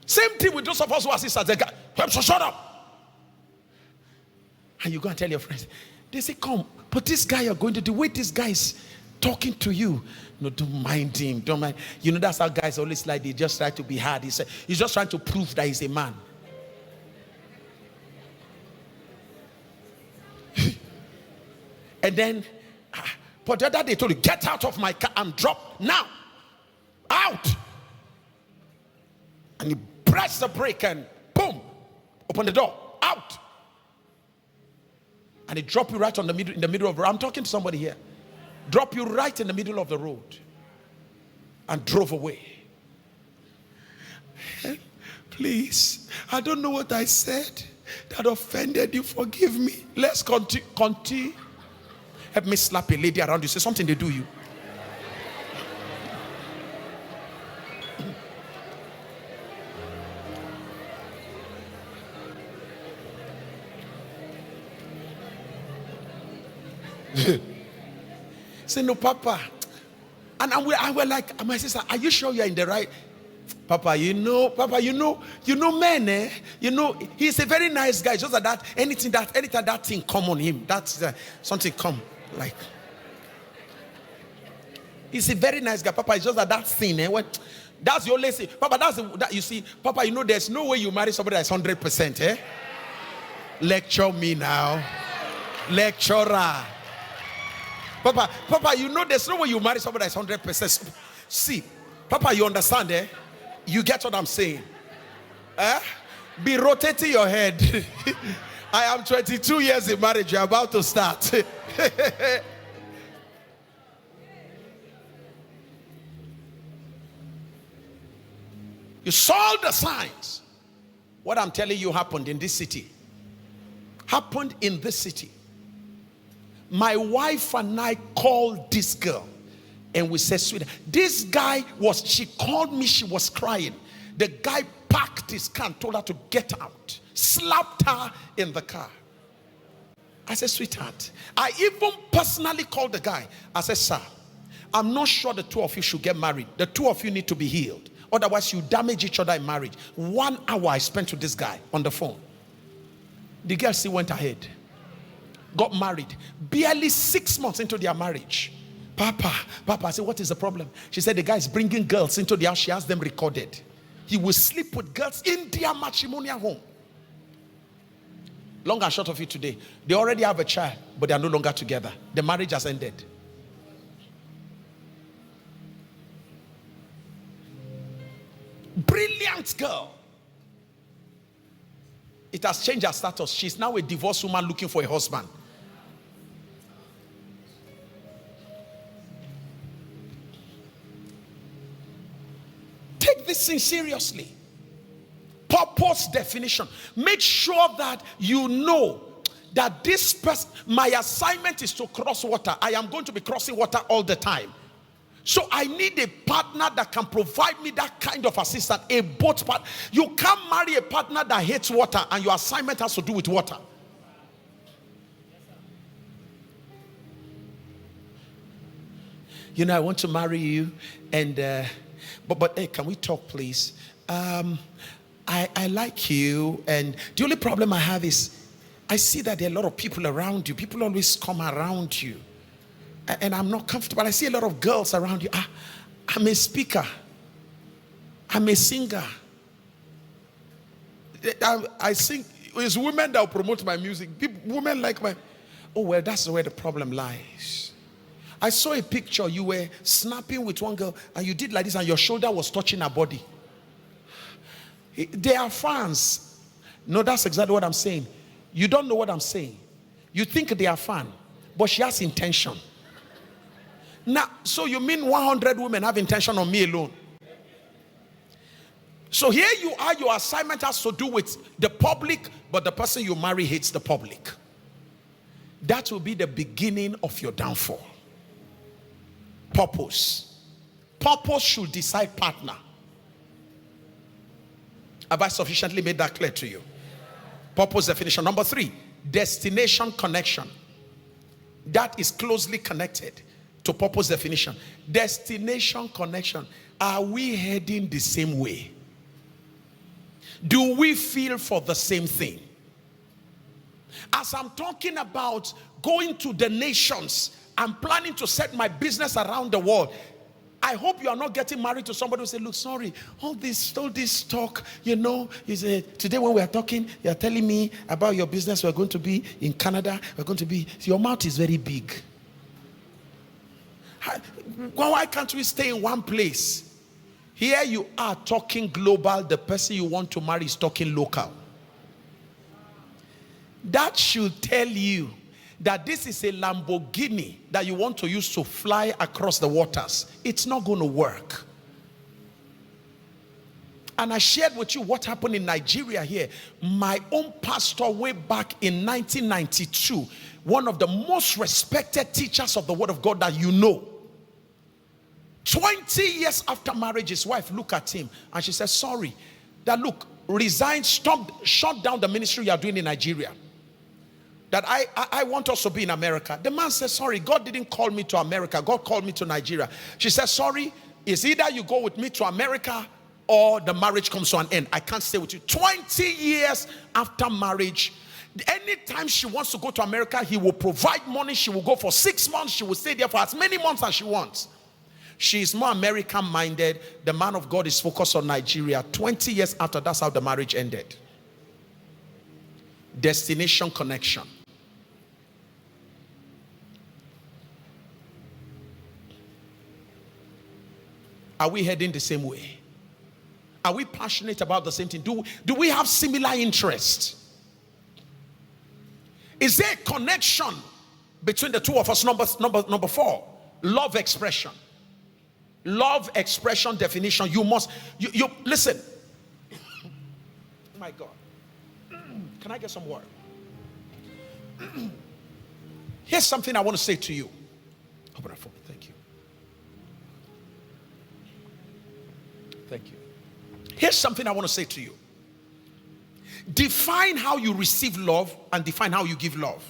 Same thing with those of us who are sisters. They go, shut up. And you go and tell your friends. They say, come. But this guy you're going to do. Wait, this guy is talking to you. No, don't mind him. Don't mind. You know, that's how guys always like. They just try to be hard. He's just trying to prove that he's a man. And then, but the other day told you, get out of my car and drop now. Out. And he pressed the brake and boom, open the door. Out. And he dropped you right in the middle of the road. I'm talking to somebody here. Drop you right in the middle of the road. And drove away. Please, I don't know what I said that offended you. Forgive me. Let's continue. Help me slap a lady around you. Say something they do you. Say no, Papa. And I were like, my sister, are you sure you're in the right? Papa, you know, men, eh? You know, he's a very nice guy. Just that anytime that thing come on him, that's something come. Like, he's a very nice guy. Papa, it's just that thing, eh? What? That's the only thing. Papa, you see, Papa, you know, there's no way you marry somebody that's 100%, eh? Lecture me now. Lecturer. Papa, you know there's no way you marry somebody that's 100%. See, Papa, you understand, eh? You get what I'm saying? Eh? Be rotating your head. I am 22 years in marriage. You're about to start. You saw the signs. What I'm telling you happened in this city. Happened in this city. My wife and I called this girl and we said, sweetie, this guy she called me, she was crying. The guy parked his car and told her to get out, slapped her in the car. I said, sweetheart, I even personally called the guy. I said, sir, I'm not sure the two of you should get married. The two of you need to be healed. Otherwise, you damage each other in marriage. 1 hour I spent with this guy on the phone. The girl still went ahead. Got married. Barely 6 months into their marriage. Papa, I said, what is the problem? She said, the guy is bringing girls into the house. She has them recorded. He will sleep with girls in their matrimonial home. Long and short of it today, they already have a child, but they are no longer together. The marriage has ended. Brilliant girl. It has changed her status. She's now a divorced woman looking for a husband. Take this thing seriously. Purpose definition. Make sure that you know that this person, my assignment is to cross water. I am going to be crossing water all the time. So I need a partner that can provide me that kind of assistance, a boat partner. You can't marry a partner that hates water and your assignment has to do with water. You know, I want to marry you and, but hey, can we talk please? I like you, and the only problem I have is I see that there are a lot of people around you. People always come around you, and I'm not comfortable. I see a lot of girls around you. I'm a speaker. I'm a singer. I sing. It's women that will promote my music. Women like my... Oh, well, that's where the problem lies. I saw a picture. You were snapping with one girl, and you did like this, and your shoulder was touching her body. They are fans. No, that's exactly what I'm saying. You don't know what I'm saying. You think they are fan, but she has intention. Now, so you mean 100 women have intention on me alone? So here you are, your assignment has to do with the public, but the person you marry hates the public. That will be the beginning of your downfall. Purpose. Purpose should decide partner. Have I sufficiently made that clear to you? Purpose definition. Number 3, destination connection. That is closely connected to purpose definition. Destination connection. Are we heading the same way? Do we feel for the same thing? As I'm talking about going to the nations, I'm planning to set my business around the world. I hope you are not getting married to somebody who say, look, sorry, all this talk, you know, today when we are talking, you are telling me about your business. We're going to be in Canada. We're going to be, your mouth is very big. Why can't we stay in one place? Here you are talking global. The person you want to marry is talking local. That should tell you that this is a Lamborghini that you want to use to fly across the waters. It's not going to work. And I shared with you what happened in Nigeria here. My own pastor way back in 1992, one of the most respected teachers of the word of God that you know. 20 years after marriage, his wife looked at him and she said, sorry, that look, resign, stop, shut down the ministry you are doing in Nigeria. That I want us to be in America. The man said, sorry, God didn't call me to America. God called me to Nigeria. She said, sorry, it's either you go with me to America or the marriage comes to an end. I can't stay with you. 20 years after marriage, anytime she wants to go to America, he will provide money. She will go for 6 months. She will stay there for as many months as she wants. She is more American minded. The man of God is focused on Nigeria. 20 years after, that's how the marriage ended. Destination connection. Are we heading the same way? Are we passionate about the same thing? Do we have similar interests? Is there a connection between the two of us? Number 4, love expression. Love expression definition. You must, you listen. My God. Can I get some water? Here's something I want to say to you. Open up for me. Thank you. Thank you. Here's something I want to say to you. Define how you receive love and define how you give love.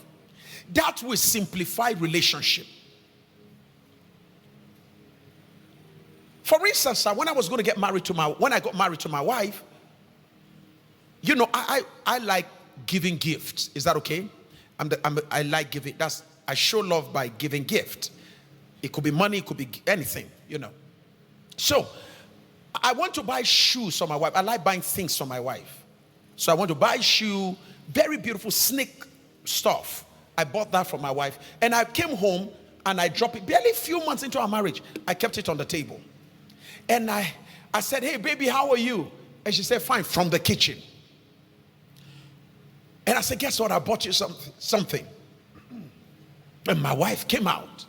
That will simplify relationship. For instance, when I was going to get married to when I got married to my wife, you know, I like giving gifts. Is that okay? I like giving. I show love by giving gift. It could be money, it could be anything, you know. So I want to buy shoes for my wife. I like buying things for my wife. So I want to buy shoe, very beautiful snake stuff. I bought that for my wife. And I came home and I dropped it. Barely a few months into our marriage, I kept it on the table. And I said, hey, baby, how are you? And she said, fine, from the kitchen. And I said, guess what? I bought you something. And my wife came out.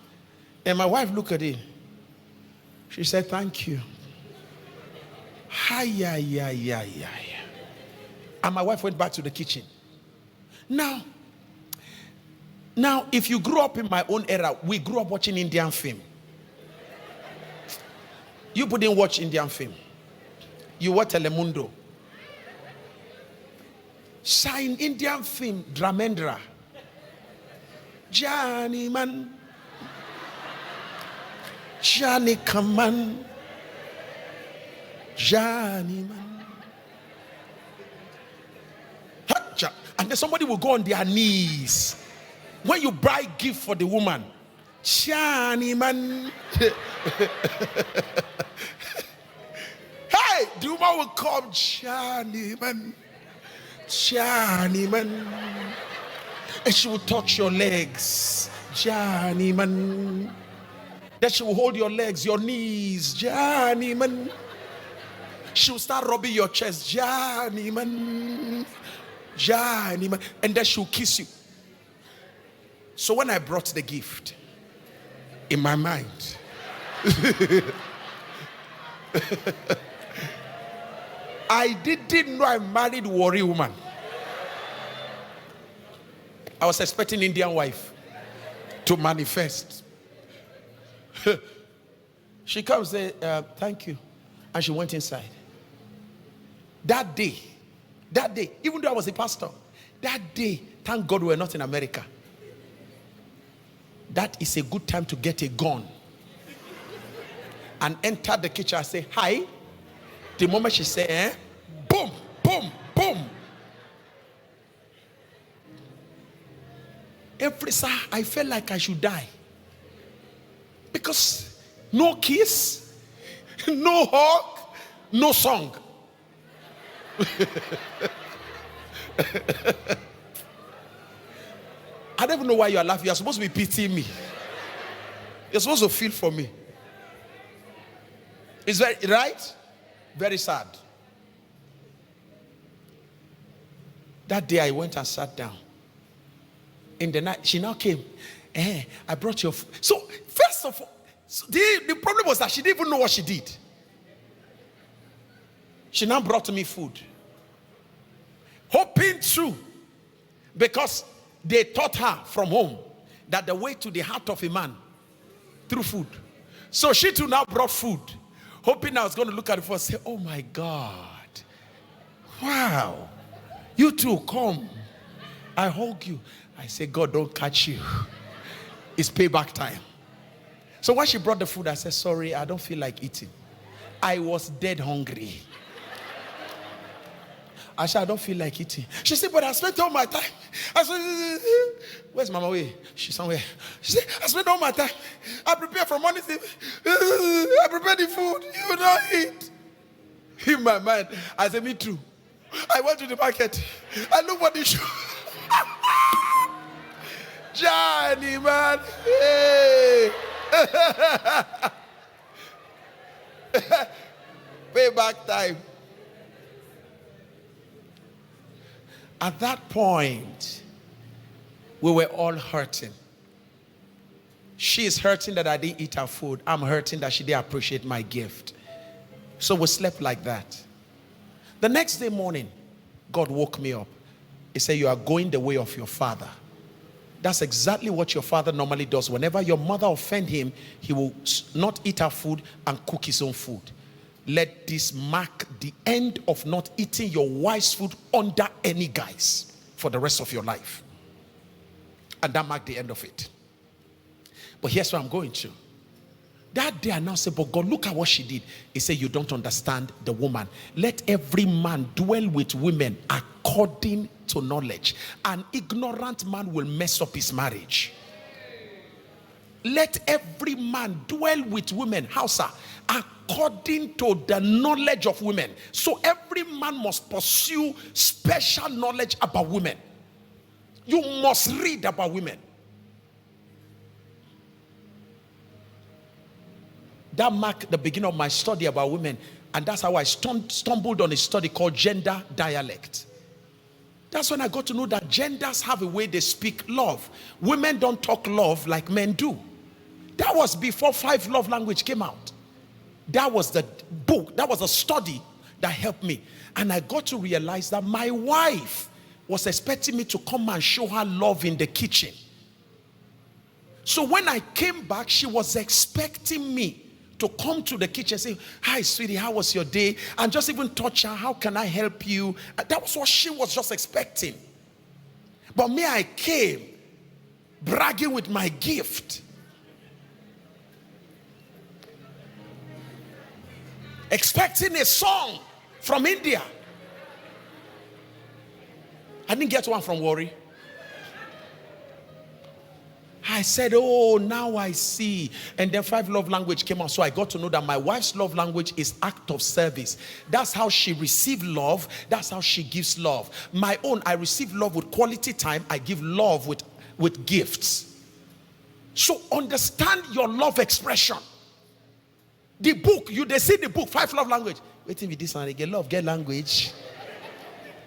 And my wife looked at it. She said, thank you. And my wife went back to the kitchen. Now, if you grew up in my own era, we grew up watching Indian film. You didn't watch Indian film. You watch Telemundo. Sign Indian film, Dramendra. Johnny man. Johnny come on. Johnny man. And then somebody will go on their knees. When you buy gift for the woman, Shani man. Hey, the woman will come, Shani man. Shani man. And she will touch your legs, Shani man. Then she will hold your legs, your knees, Shani man. She will start rubbing your chest, Shani man. Shani man. And then she will kiss you. So when I brought the gift, in my mind, I didn't know I married worry woman. I was expecting Indian wife to manifest. She comes and says, thank you. And she went inside. That day, even though I was a pastor, that day, thank God we're not in America. That is a good time to get a gun and enter the kitchen and say, hi. The moment she said, boom, boom, boom. Every sir, I felt like I should die. Because no kiss, no hug, no song. I don't even know why you are laughing. You're supposed to be pitying me. You're supposed to feel for me. It's very, right? Very sad. That day I went and sat down. In the night, she now came. I brought your food. So, first of all, the problem was that she didn't even know what she did. She now brought me food. Hoping through. Because they taught her from home that the way to the heart of a man through food. So she too now brought food, hoping I was going to look at it first and say, oh my God, wow, you two come, I hug you. I say, God, don't catch you. It's payback time. So when she brought the food, I said, sorry, I don't feel like eating. I was dead hungry. I said, I don't feel like eating. She said, but I spent all my time. I said, where's Mama Oye? She's somewhere. She said, I spent all my time. I prepared from morning to I prepared the food. You don't eat. In my mind, I said, me too. I went to the market. I looked for the shoe. Johnny, man. Hey. Payback time. At that point, we were all hurting. She is hurting that I didn't eat her food. I'm hurting that she didn't appreciate my gift. So we slept like that. The next day morning, God woke me up. He said, you are going the way of your father. That's exactly what your father normally does. Whenever your mother offends him, he will not eat her food and cook his own food. Let this mark the end of not eating your wife's food under any guise for the rest of your life. And that marked the end of it. But here's what I'm going to. That day I now said, but God, look at what she did. He said, you don't understand the woman. Let every man dwell with women according to knowledge. An ignorant man will mess up his marriage. Let every man dwell with women. How, sir? According to the knowledge of women. So every man must pursue special knowledge about women. You must read about women. That marked the beginning of my study about women. And that's how I stumbled on a study called gender dialect. That's when I got to know that genders have a way they speak love. Women don't talk love like men do. That was before 5 love language came out. That was the book, that was a study that helped me. And I got to realize that my wife was expecting me to come and show her love in the kitchen. So when I came back, she was expecting me to come to the kitchen and say, hi, sweetie, how was your day? And just even touch her, how can I help you? That was what she was just expecting. But me, I came bragging with my gift. Expecting a song from India. I didn't get one from worry. I said, oh, now I see. And then 5 love language came out. So I got to know that my wife's love language is act of service. That's how she receives love. That's how she gives love. My own, I receive love with quality time. I give love with gifts. So understand your love expression. The book, they see the book, 5 love language. Waiting with this one, they get love, get language.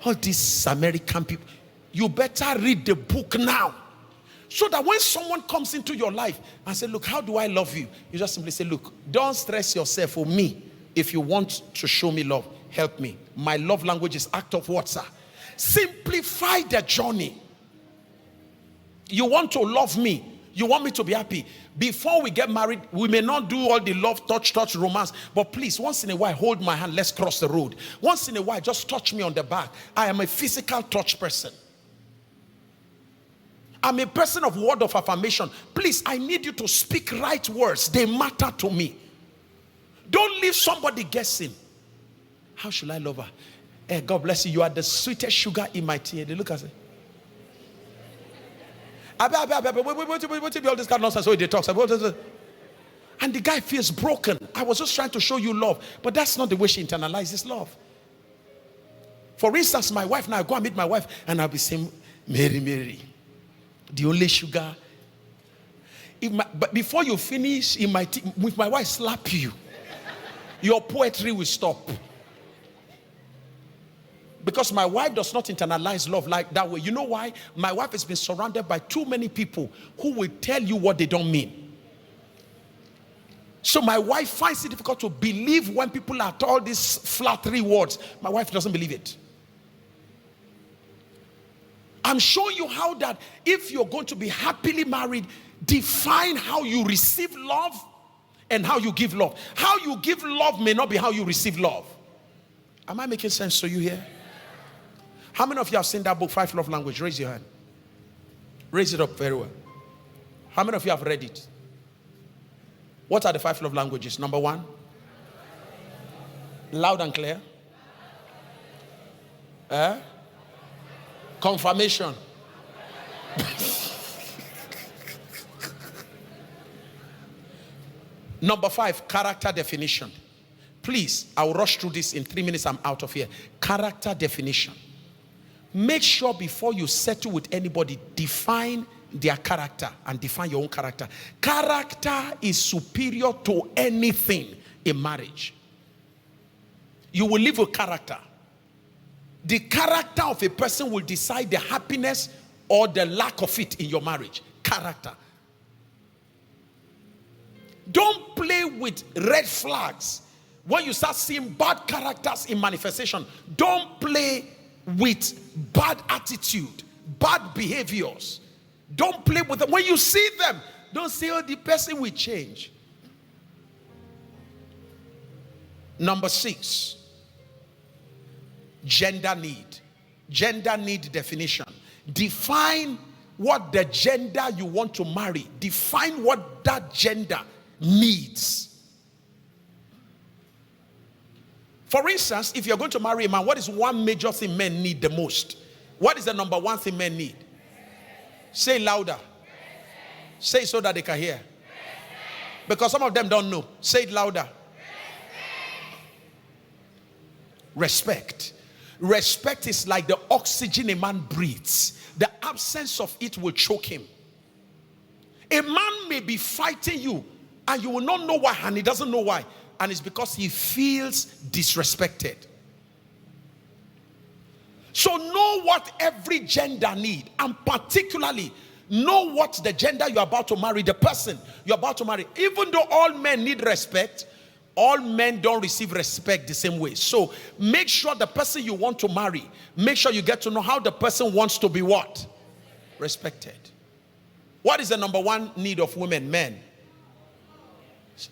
All these American people. You better read the book now. So that when someone comes into your life and say, look, how do I love you? You just simply say, look, don't stress yourself for me. If you want to show me love, help me. My love language is act of what, sir? Simplify the journey. You want to love me. You want me to be happy. Before we get married, we may not do all the love, touch, romance. But please, once in a while, hold my hand. Let's cross the road. Once in a while, just touch me on the back. I am a physical touch person. I'm a person of word of affirmation. Please, I need you to speak right words. They matter to me. Don't leave somebody guessing. How should I love her? Hey, God bless you. You are the sweetest sugar in my tea. They look at it. What all this kind of nonsense? So they talk. And the guy feels broken. I was just trying to show you love. But that's not the way she internalizes love. For instance, my wife, now I go and meet my wife and I'll be saying, Mary. The only sugar. But before you finish, with my wife slap you, your poetry will stop. Because my wife does not internalize love like that way. You know why? My wife has been surrounded by too many people who will tell you what they don't mean. So my wife finds it difficult to believe when people are told these flattery words. My wife doesn't believe it. I'm showing you how that if you're going to be happily married, define how you receive love and how you give love. How you give love may not be how you receive love. Am I making sense to you here? How many of you have seen that book, 5 Love Language? Raise your hand. Raise it up very well. How many of you have read it? What are the 5 love languages? Number 1. Loud and clear. Confirmation. Number 5, character definition. Please, I'll rush through this in 3 minutes. I'm out of here. Character definition. Make sure before you settle with anybody, define their character and define your own character. Character is superior to anything in marriage. You will live with character. The character of a person will decide the happiness or the lack of it in your marriage. Character. Don't play with red flags. When you start seeing bad characters in manifestation, don't play with bad attitude, bad behaviors. Don't play with them. When you see them, don't say, oh, the person will change. Number 6. Gender need. Gender need definition. Define what the gender you want to marry. Define what that gender needs. For instance, if you're going to marry a man, what is one major thing men need the most? What is the number 1 thing men need? Say it louder. Say it so that they can hear. Because some of them don't know. Say it louder. Respect. Respect is like the oxygen a man breathes. The absence of it will choke him. A man may be fighting you and you will not know why, and he doesn't know why. And it's because he feels disrespected. So know what every gender need, and particularly know what the gender you're about to marry, the person you're about to marry. Even though all men need respect, all men don't receive respect the same way. So make sure the person you want to marry, make sure you get to know how the person wants to be what? Respected. What is the number 1 need of women? Men.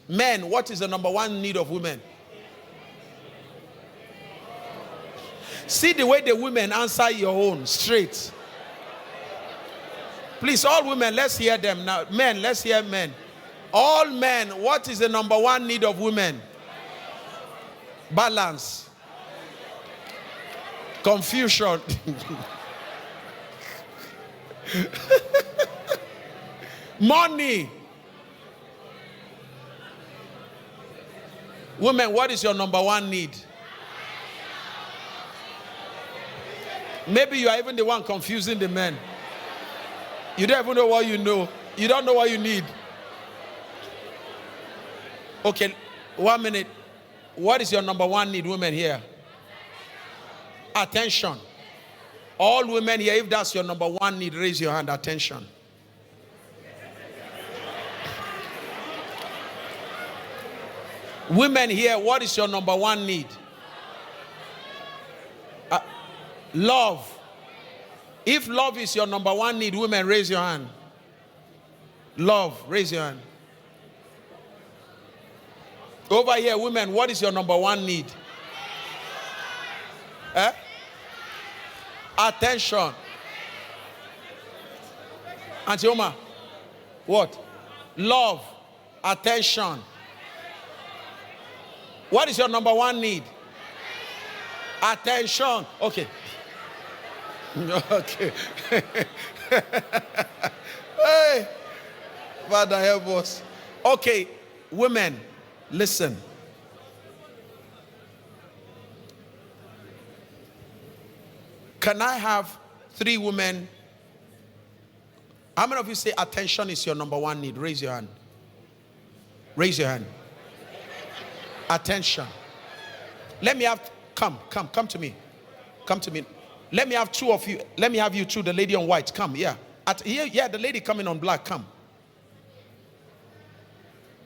Men, what is the number 1 need of women? See the way the women answer your own straight. Please, all women, let's hear them now. Men, let's hear men. All men, what is the number 1 need of women? Balance. Confusion. Money. Women, what is your number one need? Maybe you are even the one confusing the men. You don't even know what you know. You don't know what you need. Okay, 1 minute. What is your number one need, women here? Attention. All women here, if that's your number one need, raise your hand. Attention. Women here, what is your number one need? Love. If love is your number one need, women, raise your hand. Love, raise your hand. Over here, women, what is your number one need? Attention. Auntie Oma, what? Love, attention. What is your number one need? Attention. Okay. Okay. Hey, Father, help us. Okay, women, listen. Can I have 3 women? How many of you say attention is your number one need? Raise your hand. Raise your hand. Attention. Let me have, come to me. Come to me. Let me have 2 of you. Let me have you 2, the lady on white. Come, yeah. Yeah, the lady coming on black, come.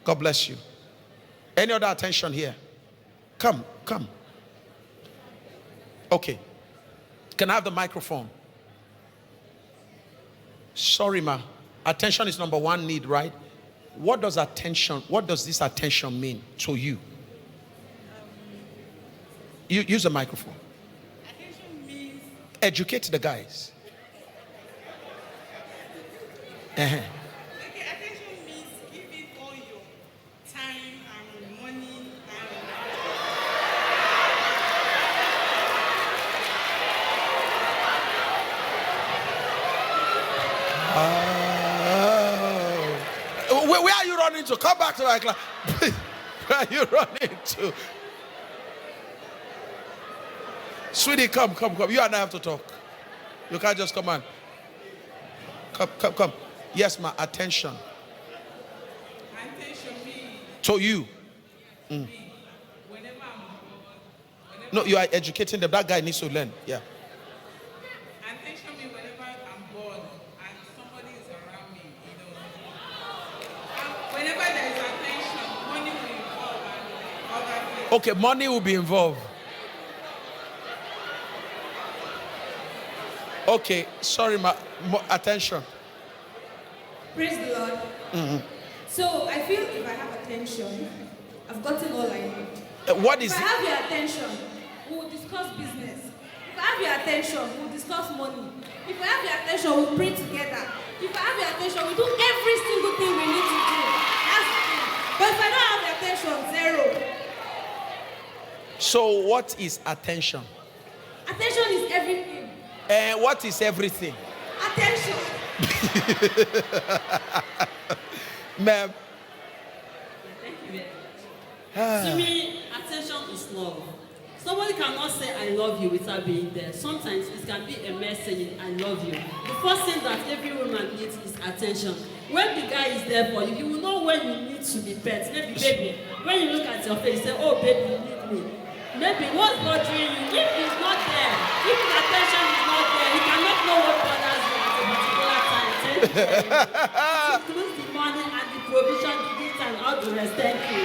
God bless you. Any other attention here? Come. Okay. Can I have the microphone? Sorry, ma. Attention is number one need, right? What does this attention mean to you? You use the microphone. Attention means... Educate the guys. Okay, attention means giving all your time and money Where are you running to? Come back to my class. Where are you running to? Sweetie, come. You and I have to talk. You can't just come on. Come. Yes, my attention. Attention means... To you. Whenever I'm bored, No, you are educating them. That guy needs to learn. Yeah. attention means whenever I'm bored and somebody is around me, whenever there is attention, money will involve and other things. Okay, money will be involved. Okay, sorry, attention. Praise the Lord. So I feel if I have attention, I've gotten all I need. What is if I it? have your attention, we will discuss business. If I have your attention, we will discuss money. If I have your attention, we'll pray together. If I have your attention, we do every single thing we need to do. That's the thing. But if I don't have your attention, zero. So what is attention? Attention is everything. What is everything? Attention. Ma'am. Thank you very much. To me, attention is love. Somebody cannot say I love you without being there. Sometimes it can be a message, I love you. The first thing that every woman needs is attention. When the guy is there for you, you will know when you need to be pet. Maybe baby, when you look at your face, you say, oh baby, you need me. Maybe what's bothering you, if he's not there, if his attention is not there, he cannot know what bothers you at a particular time. It includes the money and the provision, the gifts and all the rest. Thank you.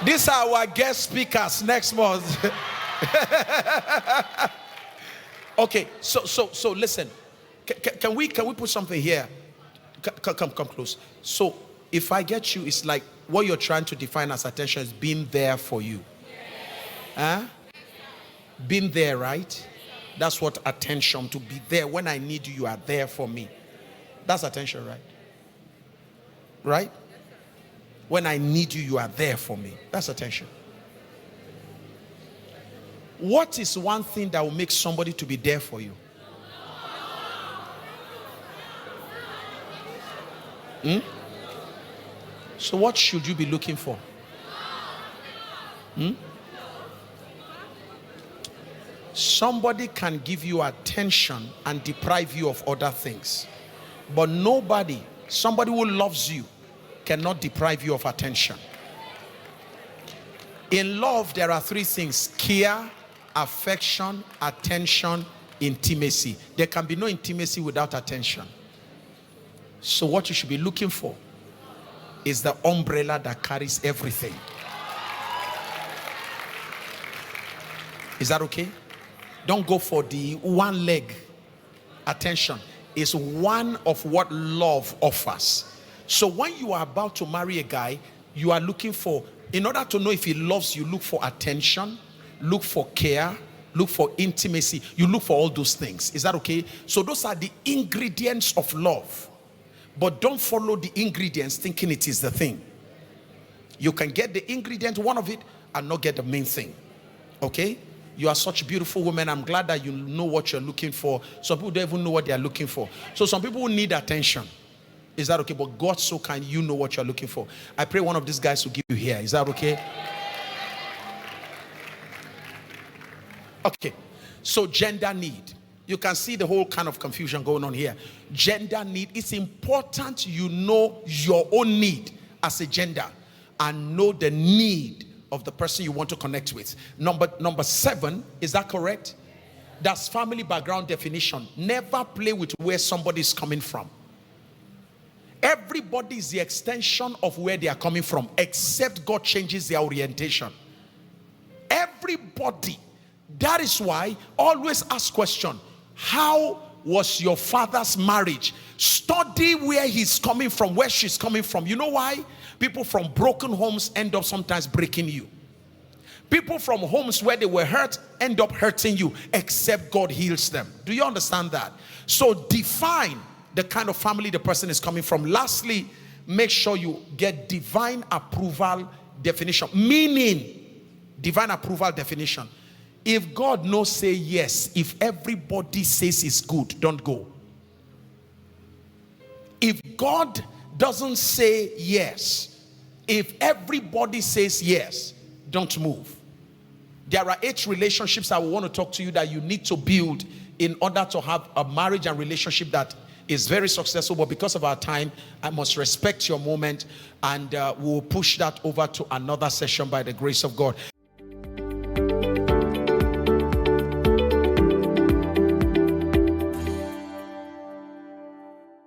These are our guest speakers next month. Okay, so listen. Can we put something here? Come close. So if I get you, it's like what you're trying to define as attention is being there for you. Huh? Being there, right? That's what attention, to be there. When I need you, you are there for me. That's attention, right? Right? When I need you, you are there for me. That's attention. What is one thing that will make somebody to be there for you? So what should you be looking for? Somebody can give you attention and deprive you of other things, but nobody, somebody who loves you, cannot deprive you of attention. In love, there are three things: care, affection, attention, intimacy. There can be no intimacy without attention. So what you should be looking for is the umbrella that carries everything. Is that okay? Don't go for the one leg. Attention is one of what love offers. So when you are about to marry a guy, you are looking for, in order to know if he loves you, look for attention, look for care, look for intimacy. You look for all those things. Is that okay? So those are the ingredients of love. But don't follow the ingredients thinking it is the thing. You can get the ingredient, one of it, and not get the main thing. Okay? You are such beautiful women. I'm glad that you know what you're looking for. Some people don't even know what they are looking for. So some people need attention. Is that okay? But God so kind, you know what you're looking for. I pray one of these guys will give you here. Is that okay? Okay. So gender need. You can see the whole kind of confusion going on here. Gender need. It's important you know your own need as a gender and know the need of the person you want to connect with. Number 7, is that correct? That's family background definition. Never play with where somebody is coming from. Everybody is the extension of where they are coming from, except God changes their orientation. Everybody. That is why always ask question: how was your father's marriage? Study where he's coming from, where she's coming from. You know why? People from broken homes end up sometimes breaking you. People from homes where they were hurt end up hurting you, except God heals them. Do you understand that? So define the kind of family the person is coming from. Lastly, make sure you get divine approval definition. Meaning, divine approval definition. If God knows, say yes. If everybody says it's good, don't go. If God doesn't say yes, if everybody says yes, don't move. There are 8 relationships I will want to talk to you that you need to build in order to have a marriage and relationship that is very successful. But because of our time, I must respect your moment, and we'll push that over to another session by the grace of God.